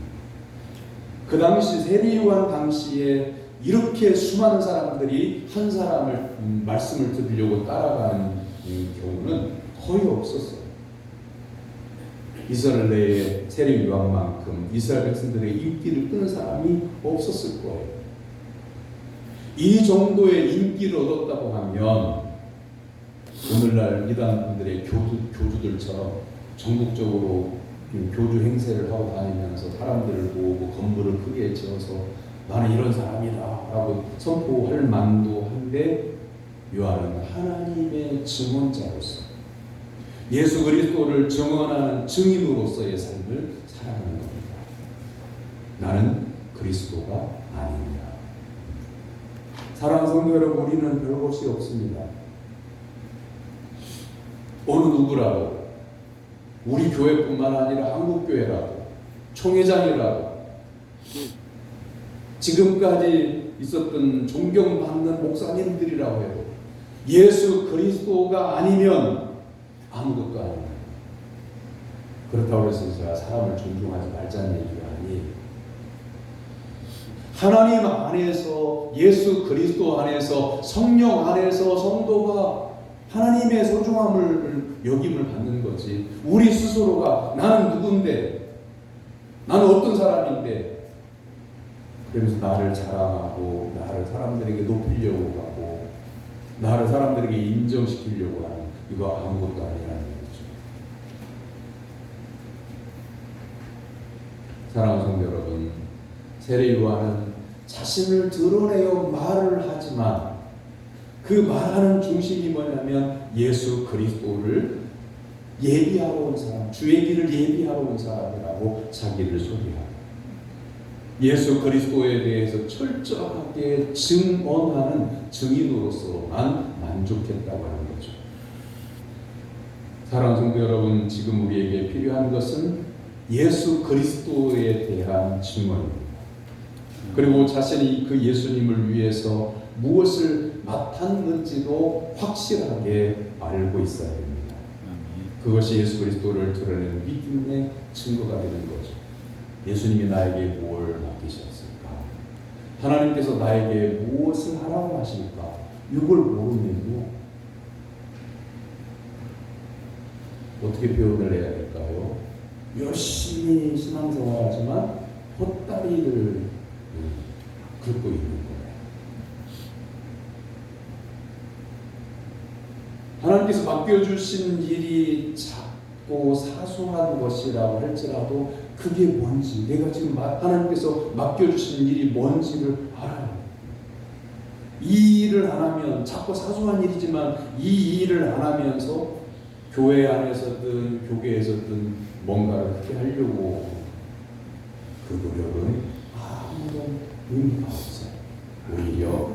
그 당시 세례 요한 당시에 이렇게 수많은 사람들이 한 사람을 말씀을 들으려고 따라가는 경우는 거의 없었어요. 이스라엘 내에 세례 요한만큼 이스라엘 백성들의 인기를 끄는 사람이 없었을 거예요. 이 정도의 인기를 얻었다고 하면 오늘날 이단분들의 교주들처럼 전국적으로 교주 행세를 하고 다니면서 사람들을 모으고 건물을 크게 지어서 나는 이런 사람이다 라고 선포할 만도 한데 요한은 하나님의 증언자로서 예수 그리스도를 증언하는 증인으로서의 삶을 살아가는 겁니다. 나는 그리스도가 아니냐. 사랑하는 성도 여러분, 우리는 별것이 없습니다. 어느 누구라도 우리 교회뿐만 아니라 한국교회라도 총회장이라도 지금까지 있었던 존경받는 목사님들이라고 해도 예수 그리스도가 아니면 아무것도 아닙니다. 그렇다고 해서 제가 사람을 존중하지 말자는 얘기가 아니에요. 하나님 안에서 예수 그리스도 안에서 성령 안에서 성도가 하나님의 소중함을 여김을 받는 거지 우리 스스로가 나는 누군데 나는 어떤 사람인데 그러면서 나를 자랑하고 나를 사람들에게 높이려고 하고 나를 사람들에게 인정시키려고 하는 이거 아무것도 아니라는 얘기죠. 사랑하는 성도 여러분, 세례 요한은 자신을 드러내어 말을 하지만 그 말하는 중심이 뭐냐면 예수 그리스도를 예비하러 온 사람, 주의 길을 예비하러 온 사람이라고 자기를 소개하고 예수 그리스도에 대해서 철저하게 증언하는 증인으로서만 만족했다고 하는 거죠. 사랑하는 성도 여러분, 지금 우리에게 필요한 것은 예수 그리스도에 대한 증언입니다. 그리고 자신이 그 예수님을 위해서 무엇을 맡았는지도 확실하게 알고 있어야 됩니다. 그것이 예수 그리스도를 드러내는 믿음의 증거가 되는 거죠. 예수님이 나에게 뭘 맡기셨을까? 하나님께서 나에게 무엇을 하라고 하실까? 이걸 모르면요. 어떻게 표현을 해야 될까요? 열심히 신앙생활하지만 헛다리를 긁고 있는 거예요. 하나님께서 맡겨주신 일이 작고 사소한 것이라고 할지라도 그게 뭔지, 내가 지금 하나님께서 맡겨주신 일이 뭔지를 알아요. 이 일을 안 하면, 작고 사소한 일이지만 이 일을 안 하면서 교회 안에서든 교계에서든 뭔가를 크게 하려고 그 노력은 아무런 의미가 없어요. 오히려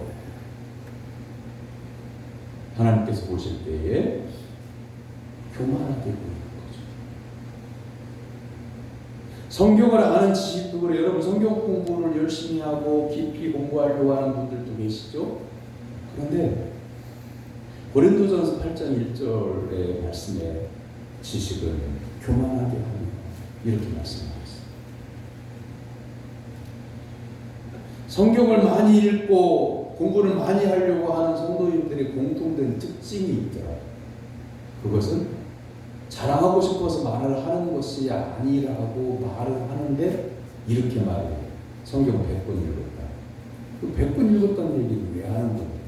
하나님께서 보실 때에 교만하게 보이는 거죠. 성경을 아는 지식도 그래. 여러분 성경 공부를 열심히 하고 깊이 공부하려고 하는 분들도 계시죠? 그런데 고린도전서 8장 1절의 말씀에 지식은 교만하게 하는 이렇게 말씀하고 있습니다. 성경을 많이 읽고 공부를 많이 하려고 하는 성도님들의 공통된 특징이 있더라고요. 그것은 자랑하고 싶어서 말을 하는 것이 아니라고 말을 하는데 이렇게 말해요. 성경 100번 읽었다. 그 100번 읽었다는 얘기를 왜 하는 겁니까?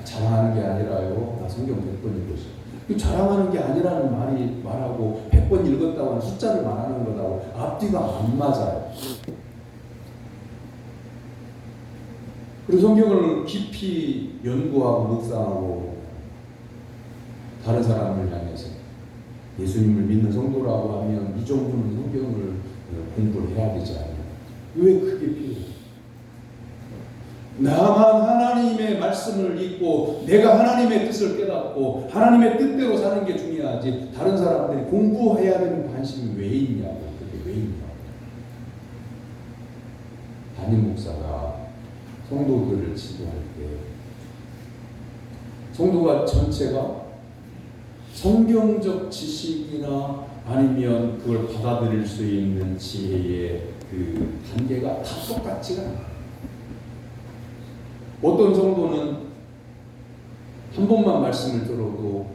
자랑하는 게 아니라요. 나 성경 100번 읽었어. 자랑하는 게 아니라는 말하고 100번 읽었다고 하는 숫자를 말하는 거라고 앞뒤가 안 맞아요. 그리고 성경을 깊이 연구하고 묵상하고 다른 사람을 향해서 예수님을 믿는 성도라고 하면 이 정도는 성경을 공부를 해야 되지 않나요? 왜 그게 필요해요? 나만 하나님의 말씀을 읽고 내가 하나님의 뜻을 깨닫고 하나님의 뜻대로 사는 게 중요하지 다른 사람들이 공부해야 되는 관심이 왜 있냐고. 그게 왜 있냐고. 담임 목사가 성도들을 지도할 때 성도가 전체가 성경적 지식이나 아니면 그걸 받아들일 수 있는 지혜의 그 단계가 다 똑같지가 않아요. 어떤 성도는 한 번만 말씀을 들어도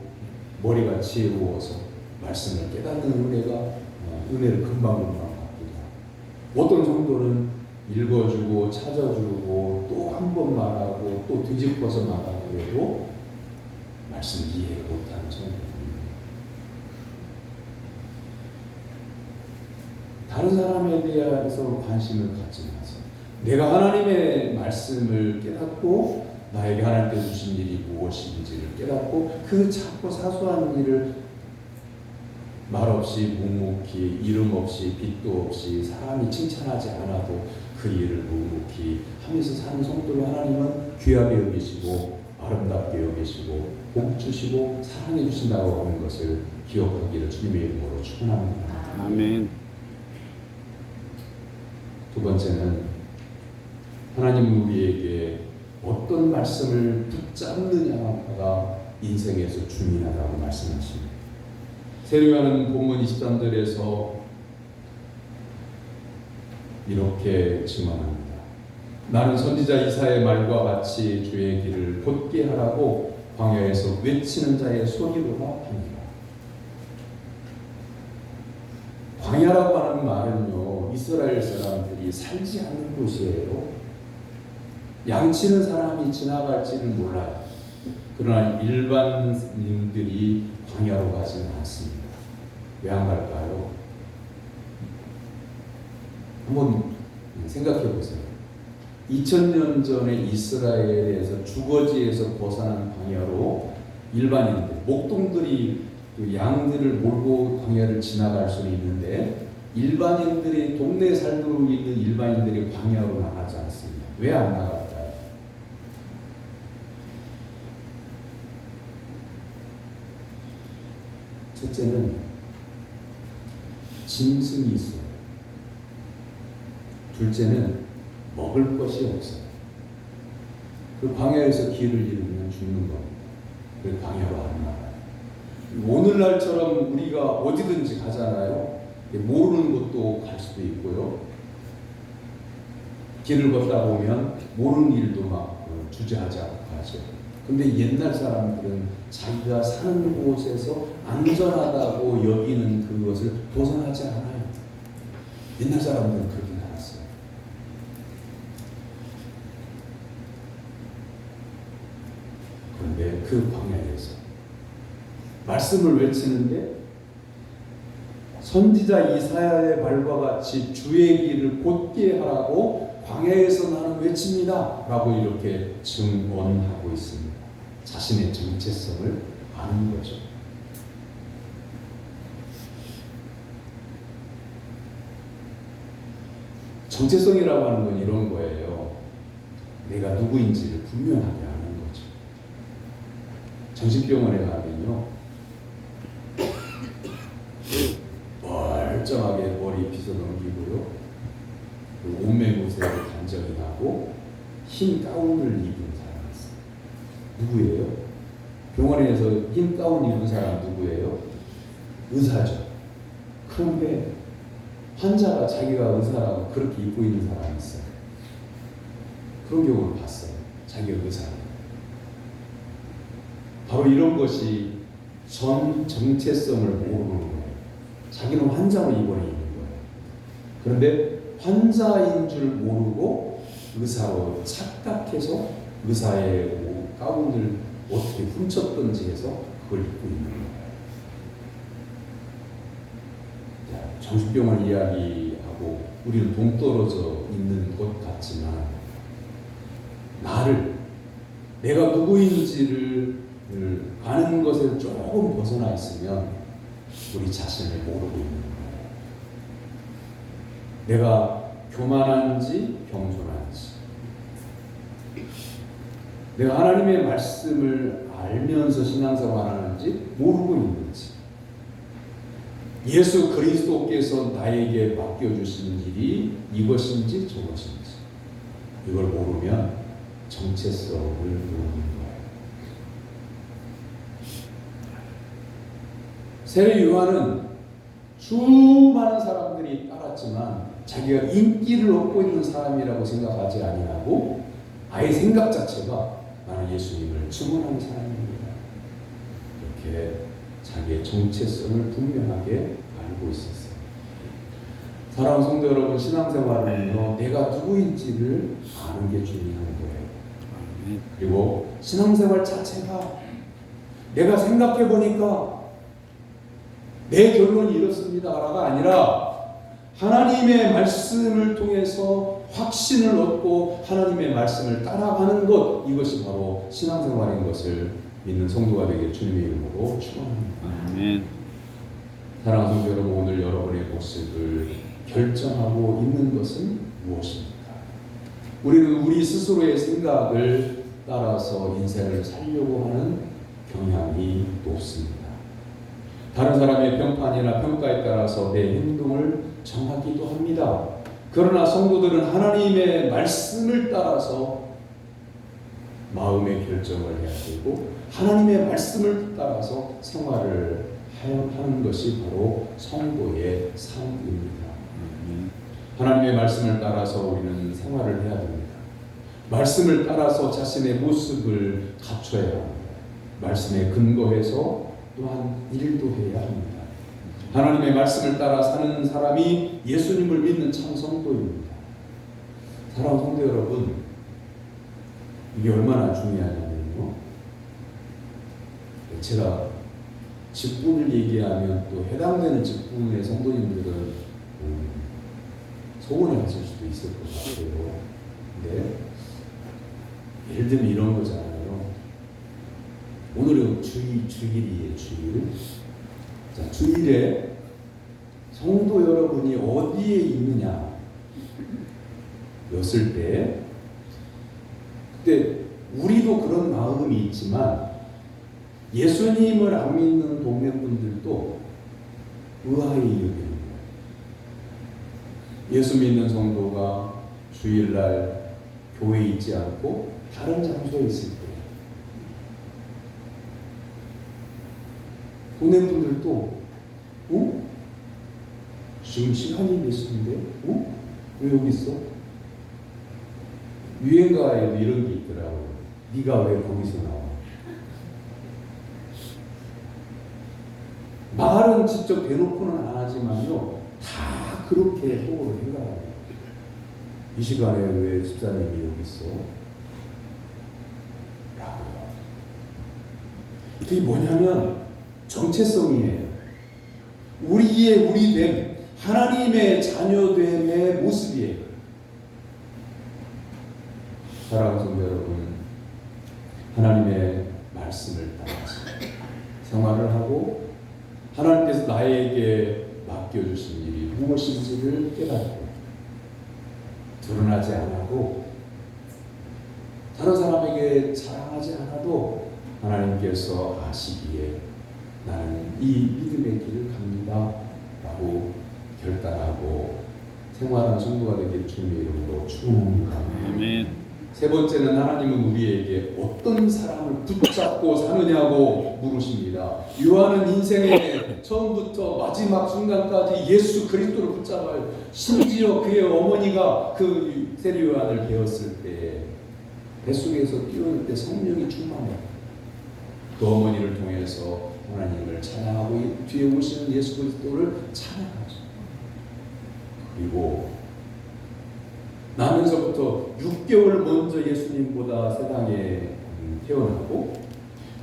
머리가 지혜로워서 말씀을 깨닫는 은혜를 금방 받기도 하고, 어떤 성도는 읽어주고 찾아주고 또 한 번 말하고 또 뒤집어서 말하고 해도 말씀 이해를 못하는 성도입니다. 다른 사람에 대해서 관심을 갖지 마세요. 내가 하나님의 말씀을 깨닫고 나에게 하나님께서 주신 일이 무엇인지를 깨닫고 그 작고 사소한 일을 말없이 묵묵히 이름 없이 빛도 없이 사람이 칭찬하지 않아도 그 일을 묵묵히 하면서 사는 성도를 하나님은 귀하게 여기시고 아름답게 여기시고 복 주시고 사랑해 주신다고 하는 것을 기억하기를 주님의 이름으로 축원합니다. 아멘. 두 번째는 하나님은 우리에게 어떤 말씀을 붙잡느냐가 인생에서 중요하다고 말씀하십니다. 세례요한은 본문 23절에서 이렇게 증언합니다. 나는 선지자 이사야의 말과 같이 주의 길을 곧게 하라고 광야에서 외치는 자의 소리로나 하니라. 광야라고 하는 말은요, 이스라엘 사람들이 살지 않는 곳이에요. 양치는 사람이 지나갈지는 몰라요. 그러나 일반인들이 광야로 가지는 않습니다. 왜 안 갈까요? 한번 생각해 보세요. 2000년 전에 이스라엘에서 주거지에서 벗어난 광야로 일반인들, 목동들이 그 양들을 몰고 광야를 지나갈 수는 있는데 일반인들이 동네에 살고 있는 일반인들이 광야로 나가지 않습니다. 왜 안 나갈까요? 첫째는 짐승이 있어요. 둘째는 먹을 것이 없어요. 그 광야에서 길을 잃으면 죽는 겁니다. 그 광야로 안 나가요. 오늘날처럼 우리가 어디든지 가잖아요. 모르는 곳도 갈 수도 있고요. 길을 걷다 보면 모르는 일도 막 주저하지 않고 가죠. 근데 옛날 사람들은 자기가 사는 곳에서 안전하다고 여기는 그것을 벗어나지 않아요. 옛날 사람들은 그렇게 살았어요. 그런데 그 광야에서 말씀을 외치는데 선지자 이사야의 말과 같이 주의 길을 곧게 하라고 광야에서 나는 외칩니다 라고 이렇게 증언하고 있습니다. 자신의 정체성을 아는 거죠. 정체성이라고 하는 건 이런 거예요. 내가 누구인지를 분명하게 아는 거죠. 정신병원에 가면요, 멀쩡하게 머리 빗어 넘기고요, 옷매무새로 단정이 나고 흰 가운을 입은 사람이 있어요. 누구예요? 병원에서 흰 가운 입은 사람 누구예요? 의사죠. 그런데 환자가 자기가 의사라고 그렇게 입고 있는 사람이 있어요. 그런 경우를 봤어요. 자기가 의사라고. 바로 이런 것이 전 정체성을 모르는 거예요. 자기는 환자로 입원해 있는 거예요. 그런데 환자인 줄 모르고 의사로 착각해서 의사의 가운을 어떻게 훔쳤던지 해서 그걸 입고 있는 거예요. 정신병원 이야기하고 우리는 동떨어져 있는 것 같지만 나를, 내가 누구인지를 아는 것에 조금 벗어나 있으면 우리 자신을 모르고 있는 거예요. 내가 교만한지 겸손한지, 내가 하나님의 말씀을 알면서 신앙생활하는지 모르고 있는지, 예수 그리스도께서 나에게 맡겨주신 일이 이것인지 저것인지, 이걸 모르면 정체성을 모르는 거예요. 세례 요한은 수많은 사람들이 따랐지만 자기가 인기를 얻고 있는 사람이라고 생각하지 아니하고 아예 생각 자체가 나는 예수님을 증언하는 사람입니다. 이렇게 자기의 정체성을 분명하게 알고 있었어요. 사랑하는 성도 여러분, 신앙생활은요, 내가 누구인지를 아는 게 중요한 거예요. 그리고 신앙생활 자체가 내가 생각해 보니까 내 결론이 이렇습니다가 아니라 하나님의 말씀을 통해서 확신을 얻고 하나님의 말씀을 따라가는 것, 이것이 바로 신앙생활인 것을 믿는 성도가 되길 주님의 이름으로 축원합니다. 아멘. 사랑하는 성도 여러분, 오늘 여러분의 모습을 결정하고 있는 것은 무엇입니까? 우리는 우리 스스로의 생각을 따라서 인생을 살려고 하는 경향이 높습니다. 다른 사람의 평판이나 평가에 따라서 내 행동을 정하기도 합니다. 그러나 성도들은 하나님의 말씀을 따라서 마음의 결정을 해야 되고 하나님의 말씀을 따라서 생활을 하는 것이 바로 성도의 삶입니다. 하나님의 말씀을 따라서 우리는 생활을 해야 됩니다. 말씀을 따라서 자신의 모습을 갖춰야 합니다. 말씀에 근거해서 또한 일도 해야 합니다. 하나님의 말씀을 따라 사는 사람이 예수님을 믿는 참 성도입니다. 사랑하는 성도 여러분, 이게 얼마나 중요하냐면요, 제가 직분을 얘기하면 또 해당되는 직분의 성도님들은 소원을 하실 수도 있을 것 같아요. 근데 예를 들면 이런 거잖아요. 오늘은 주일이에요, 주일. 자, 주일에 성도 여러분이 어디에 있느냐 였을 때, 그때 우리도 그런 마음이 있지만 예수님을 안 믿는 동네분들도 의아해 여기는 거예요. 예수 믿는 성도가 주일날 교회에 있지 않고 다른 장소에 있을 때 동네분들도 지금 시간이 몇 시인데? 왜 여기 있어? 유행가에도 이런 게 있더라고요. 네가 왜 거기서 나와? 말은 직접 대놓고는 안 하지만요, 다 그렇게 속으로 생각해요. 이 시간에 왜 집사님이 여기 있어? 라고요. 이게 뭐냐면 정체성이에요. 우리의 우리됨, 하나님의 자녀됨의 모습이에요. 사랑하는 성도 여러분, 하나님의 말씀을 따라서 생활을 하고 하나님께서 나에게 맡겨주신 일이 무엇인지를 깨닫고 드러나지 않아도 다른 사람에게 자랑하지 않아도 하나님께서 아시기에 나는 이 믿음의 길을 갑니다 라고 결단하고 생활하는 성도가 되길 주님의 이름으로 축원합니다. 아멘. 세 번째는 하나님은 우리에게 어떤 사람을 붙잡고 사느냐고 물으십니다. 요한은 인생의 처음부터 마지막 순간까지 예수 그리스도를 붙잡아요. 심지어 그의 어머니가 그 세리 요한을 배웠을 때 뱃속에서 뛰어올 때 성령이 충만해요. 그 어머니를 통해서 하나님을 찬양하고 뒤에 오시는 예수 그리스도를 찬양하죠. 그리고 나면서부터 6개월 먼저 예수님보다 세상에 태어나고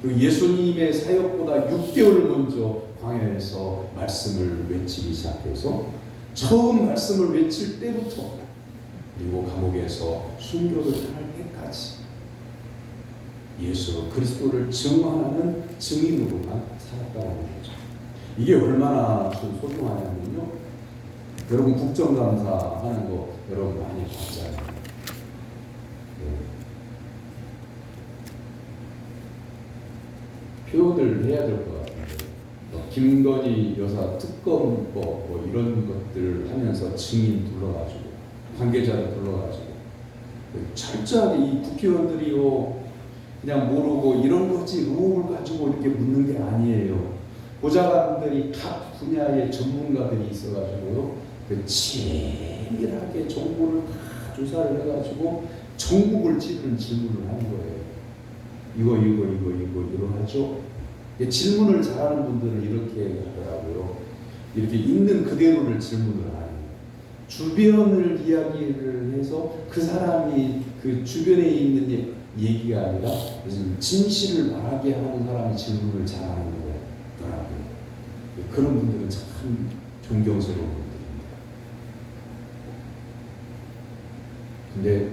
그리고 예수님의 사역보다 6개월 먼저 광야에서 말씀을 외치기 시작해서 처음 말씀을 외칠 때부터 그리고 감옥에서 순교를 당할 때까지 예수 그리스도를 증언하는 증인으로만 살았다는 거죠. 이게 얼마나 소중하냐면요. 여러분 국정감사 하는 거 여러분 많이 봤잖아요. 표현을 해야 될 것 같은데 김건희 여사 특검법 뭐 이런 것들 하면서 증인 불러가지고 관계자를 불러가지고 철저하게 이 국회의원들이요 그냥 모르고 이런 거지 의혹을 가지고 이렇게 묻는 게 아니에요. 보좌관들이 각 분야의 전문가들이 있어가지고요. 그 치밀하게 정보를 다 조사를 해가지고 전국을 찌르는 질문을 하는 거예요. 이거 이러하죠. 질문을 잘하는 분들은 이렇게 하더라고요. 이렇게 있는 그대로를 질문을 하는 주변을 이야기를 해서 그 사람이 그 주변에 있는 얘기가 아니라 진실을 말하게 하는 사람이 질문을 잘하는 거더라고요. 그런 분들은 참 존경스러운 분들입니다. 근데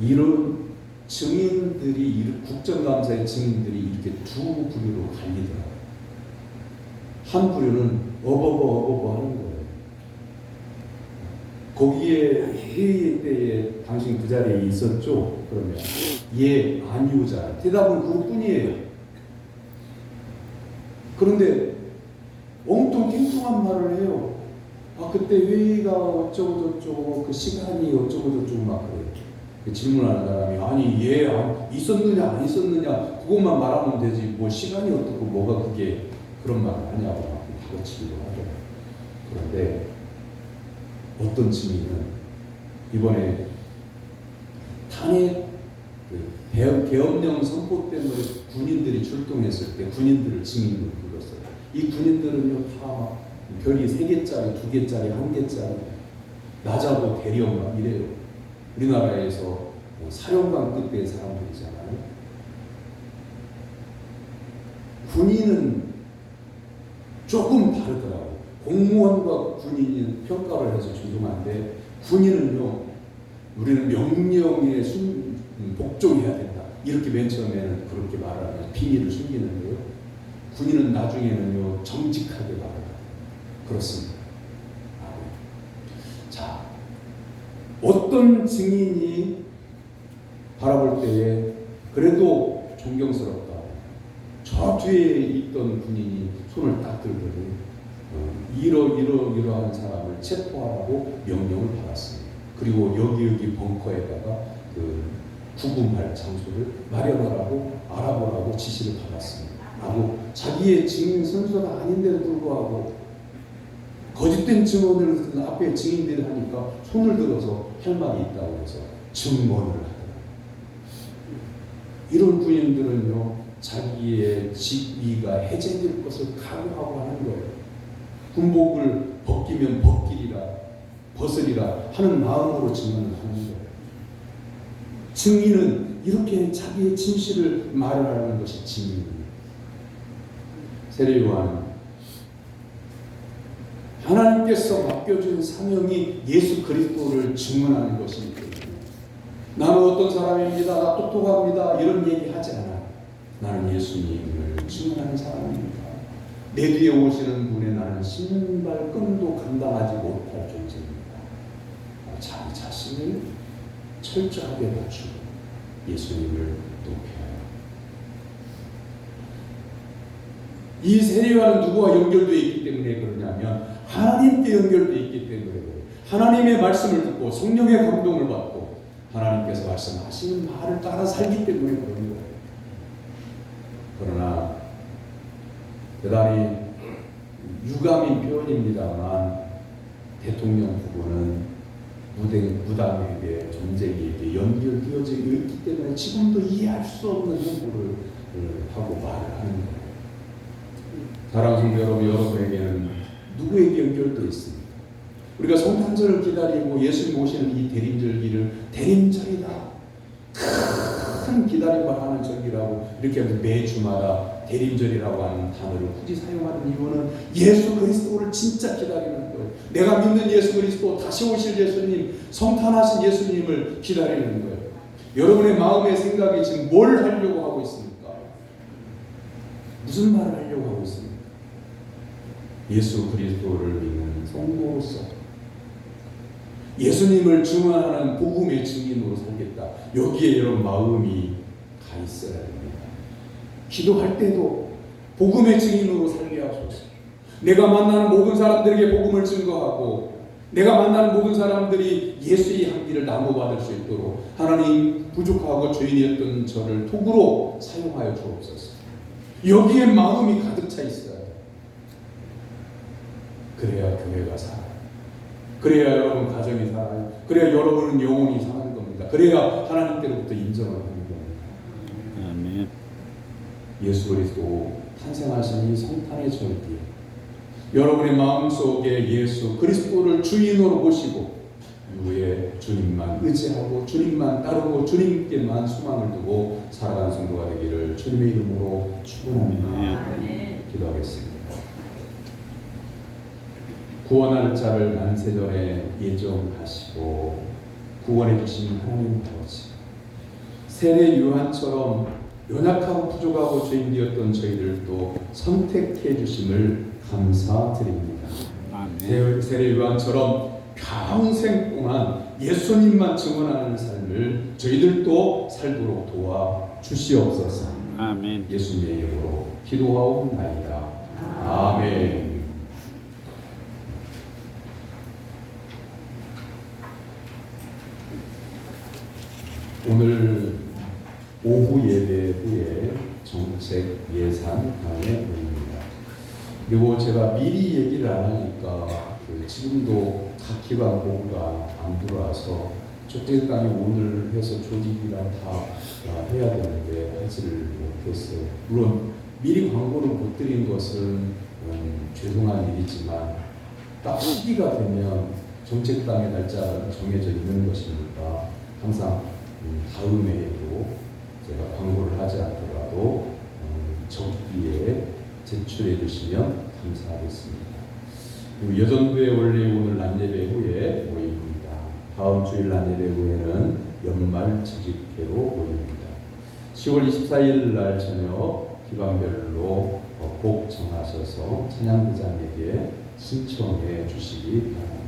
이런 증인들이 국정감사의 증인들이 이렇게 두 부류로 갈리더라고요. 한 부류는 어버버 하는 거예요. 거기에 회의 때에 당신 그 자리에 있었죠? 그러면 예, 아니오자. 대답은 그것뿐이에요. 그런데 엉뚱 깽뚱한 말을 해요. 아 그때 회의가 어쩌고 저쩌고 그 시간이 어쩌고 저쩌고 막 그래요. 그 질문하는 사람이 아니 있었느냐 안 있었느냐 그것만 말하면 되지 뭐 시간이 어떻고 뭐가 그게 그런 말을 하냐고 막 그렇지기도 하더라고요. 그런데 어떤 증인은 이번에 탄핵 계엄령 선포 때문에 군인들이 출동했을 때 군인들을 증인으로 불렀어요. 이 군인들은요 다 별이 3개짜리, 2개짜리, 1개짜리 낮아도 대령 막 이래요. 우리나라에서 사령관 급의 사람들이잖아요. 군인은 조금 다르더라고요. 공무원과 군인이 평가를 해서 죄송한데 군인은요 우리는 명령에 복종해야 된다 이렇게 맨 처음에는 그렇게 말하면서 비밀을 숨기는데요 군인은 나중에는요 정직하게 말합니다. 그렇습니다. 자, 어떤 증인이 바라볼 때에 그래도 존경스럽다. 저 뒤에 있던 군인이 손을 딱 들더니 이러한 사람을 체포하라고 명령을 받았습니다. 그리고 여기 벙커에다가 그 구금할 장소를 마련하라고 알아보라고 지시를 받았습니다. 하고 자기의 증인 선수가 아닌데도 불구하고 거짓된 증언을 앞에 증인들이 하니까 손을 들어서 할 말이 있다고 해서 증언을 하더라고요. 이런 군인들은요 자기의 직위가 해제될 것을 각오하고 하는 거예요. 군복을 벗기면 벗으리라 하는 마음으로 증언을 하는 거예요. 증인은 이렇게 자기의 진실을 말을 하는 것이 증인입니다. 세례요한은 하나님께서 맡겨준 사명이 예수 그리스도를 증언하는 것이기 때문에 나는 어떤 사람입니다. 나 똑똑합니다. 이런 얘기 하지 않아. 나는 예수님을 증언하는 사람입니다. 내 뒤에 오시는 분에 나는 신발끈도 감당하지 못할 존재입니다. 자기 자신을 철저하게 낮추고 예수님을 높여요. 이 세례와는 누구와 연결되어 있기 때문에 그러냐면 하나님께 연결되어 있기 때문에 그래요. 하나님의 말씀을 듣고 성령의 감동을 받고 하나님께서 말씀하시는 말을 따라 살기 때문에 그런 거예요. 그러나 대단히 유감인 표현입니다만 대통령 후보는 무당에게 전쟁에게 연결되어져 있기 때문에 지금도 이해할 수 없는 행보를 하고 말을 하는 거예요. 사랑하는 성도 여러분에게는 누구에게 연결되어 있습니까? 우리가 성탄절을 기다리고 예수님 오시는 이 대림절기를 대림절이다, 큰 기다림을 하는 절기라고 이렇게 매주마다 대림절이라고 하는 단어를 굳이 사용하는 이유는 예수 그리스도를 진짜 기다리는 거예요. 내가 믿는 예수 그리스도, 다시 오실 예수님, 성탄하신 예수님을 기다리는 거예요. 여러분의 마음의 생각이 지금 뭘 하려고 하고 있습니까? 무슨 말을 하려고 하고 있습니까? 예수 그리스도를 믿는 성도로서 예수님을 증언하는 복음의 증인으로 살겠다. 여기에 여러분 마음이 가 있어야 됩니다. 기도할 때도 복음의 증인으로 살게 하소서. 내가 만나는 모든 사람들에게 복음을 증거하고 내가 만나는 모든 사람들이 예수의 향기를 나눠받을 수 있도록 하나님, 부족하고 죄인이었던 저를 도구로 사용하여 주옵소서. 여기에 마음이 가득 차 있어요. 그래야 교회가 살아요. 그래야 여러분 가정이 살아요. 그래야 여러분은 영혼이 사는 겁니다. 그래야 하나님께로부터 인정을 하는 겁니다. 아멘. 예수 그리스도 탄생하신 이 성탄의 절기, 여러분의 마음속에 예수 그리스도를 주인으로 모시고 이후에 주님만 의지하고 주님만 따르고 주님께만 소망을 두고 살아가는 성도가 되기를 주님의 이름으로 축원합니다. 기도하겠습니다. 구원할 자를 만세전에 예정하시고 구원해 주신 하나님 아버지, 세례 요한처럼 연약하고 부족하고 죄인되었던 저희들도 선택해 주심을 감사드립니다. 세례 요한처럼 평생 동안 예수님만 증언하는 삶을 저희들도 살도록 도와 주시옵소서. 아멘. 예수님의 이름으로 기도하옵나이다. 아멘. 오늘 오후 예배 후에 정책 예산 강의입니다. 그리고 제가 미리 얘기를 안 하니까 지금도 각 기관 보고가 안 들어와서 정책당이 오늘 해서 조직이랑 다 해야 되는데 하지를 못했어요. 물론 미리 광고를 못 드린 것은 죄송한 일이지만 딱 시기가 되면 정책당의 날짜가 정해져 있는 것이니까 항상 다음 해에도 제가 광고를 하지 않더라도 적기에 제출해 주시면 감사하겠습니다. 그리고 여전부에 원래 오늘 낮예배 후에 모입니다. 다음 주일 낮예배 후에는 연말 재직회로 모입니다. 10월 24일 날 저녁 기관별로 곡 정하셔서 찬양부장에게 신청해 주시기 바랍니다.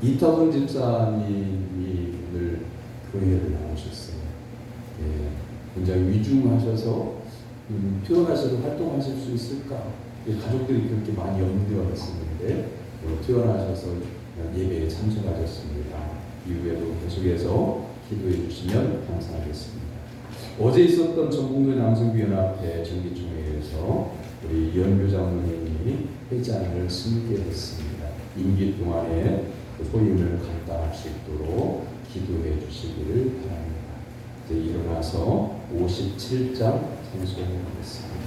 이타돈 집사님이 오늘 교회를 나오셨어요. 예, 굉장히 위중하셔서 퇴원하셔도 활동하실 수 있을까? 가족들이 그렇게 많이 염려했었는데 퇴원하셔서 예배에 참석하셨습니다. 이후에도 계속해서 기도해 주시면 감사하겠습니다. 어제 있었던 전북로 남성교연합회 정기총회에서 우리 이현규 장로님이 회장을 승계했습니다. 임기 동안에 소임을 감당할 수 있도록 기도해 주시기를 바랍니다. 이제 일어나서 57장 찬송하겠습니다.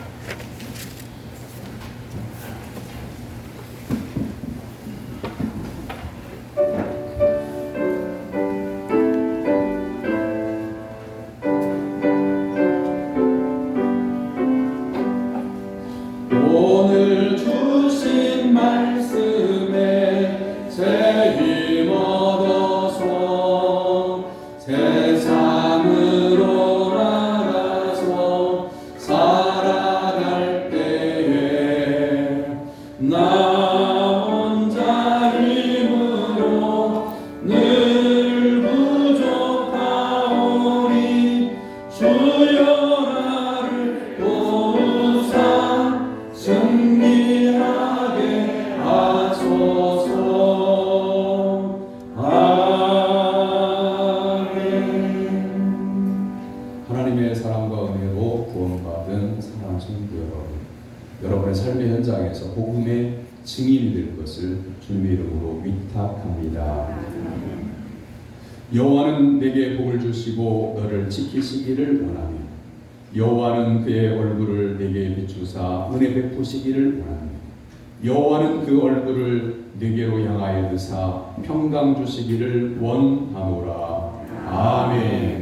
나라에서 복음의 증인이 될 것을 주님의 이름으로 위탁합니다. 여호와는 내게 복을 주시고 너를 지키시기를 원하며 여호와는 그의 얼굴을 내게 비추사 은혜 베푸시기를 원하며 여호와는 그 얼굴을 내게로 향하여 드사 평강 주시기를 원하노라. 아멘.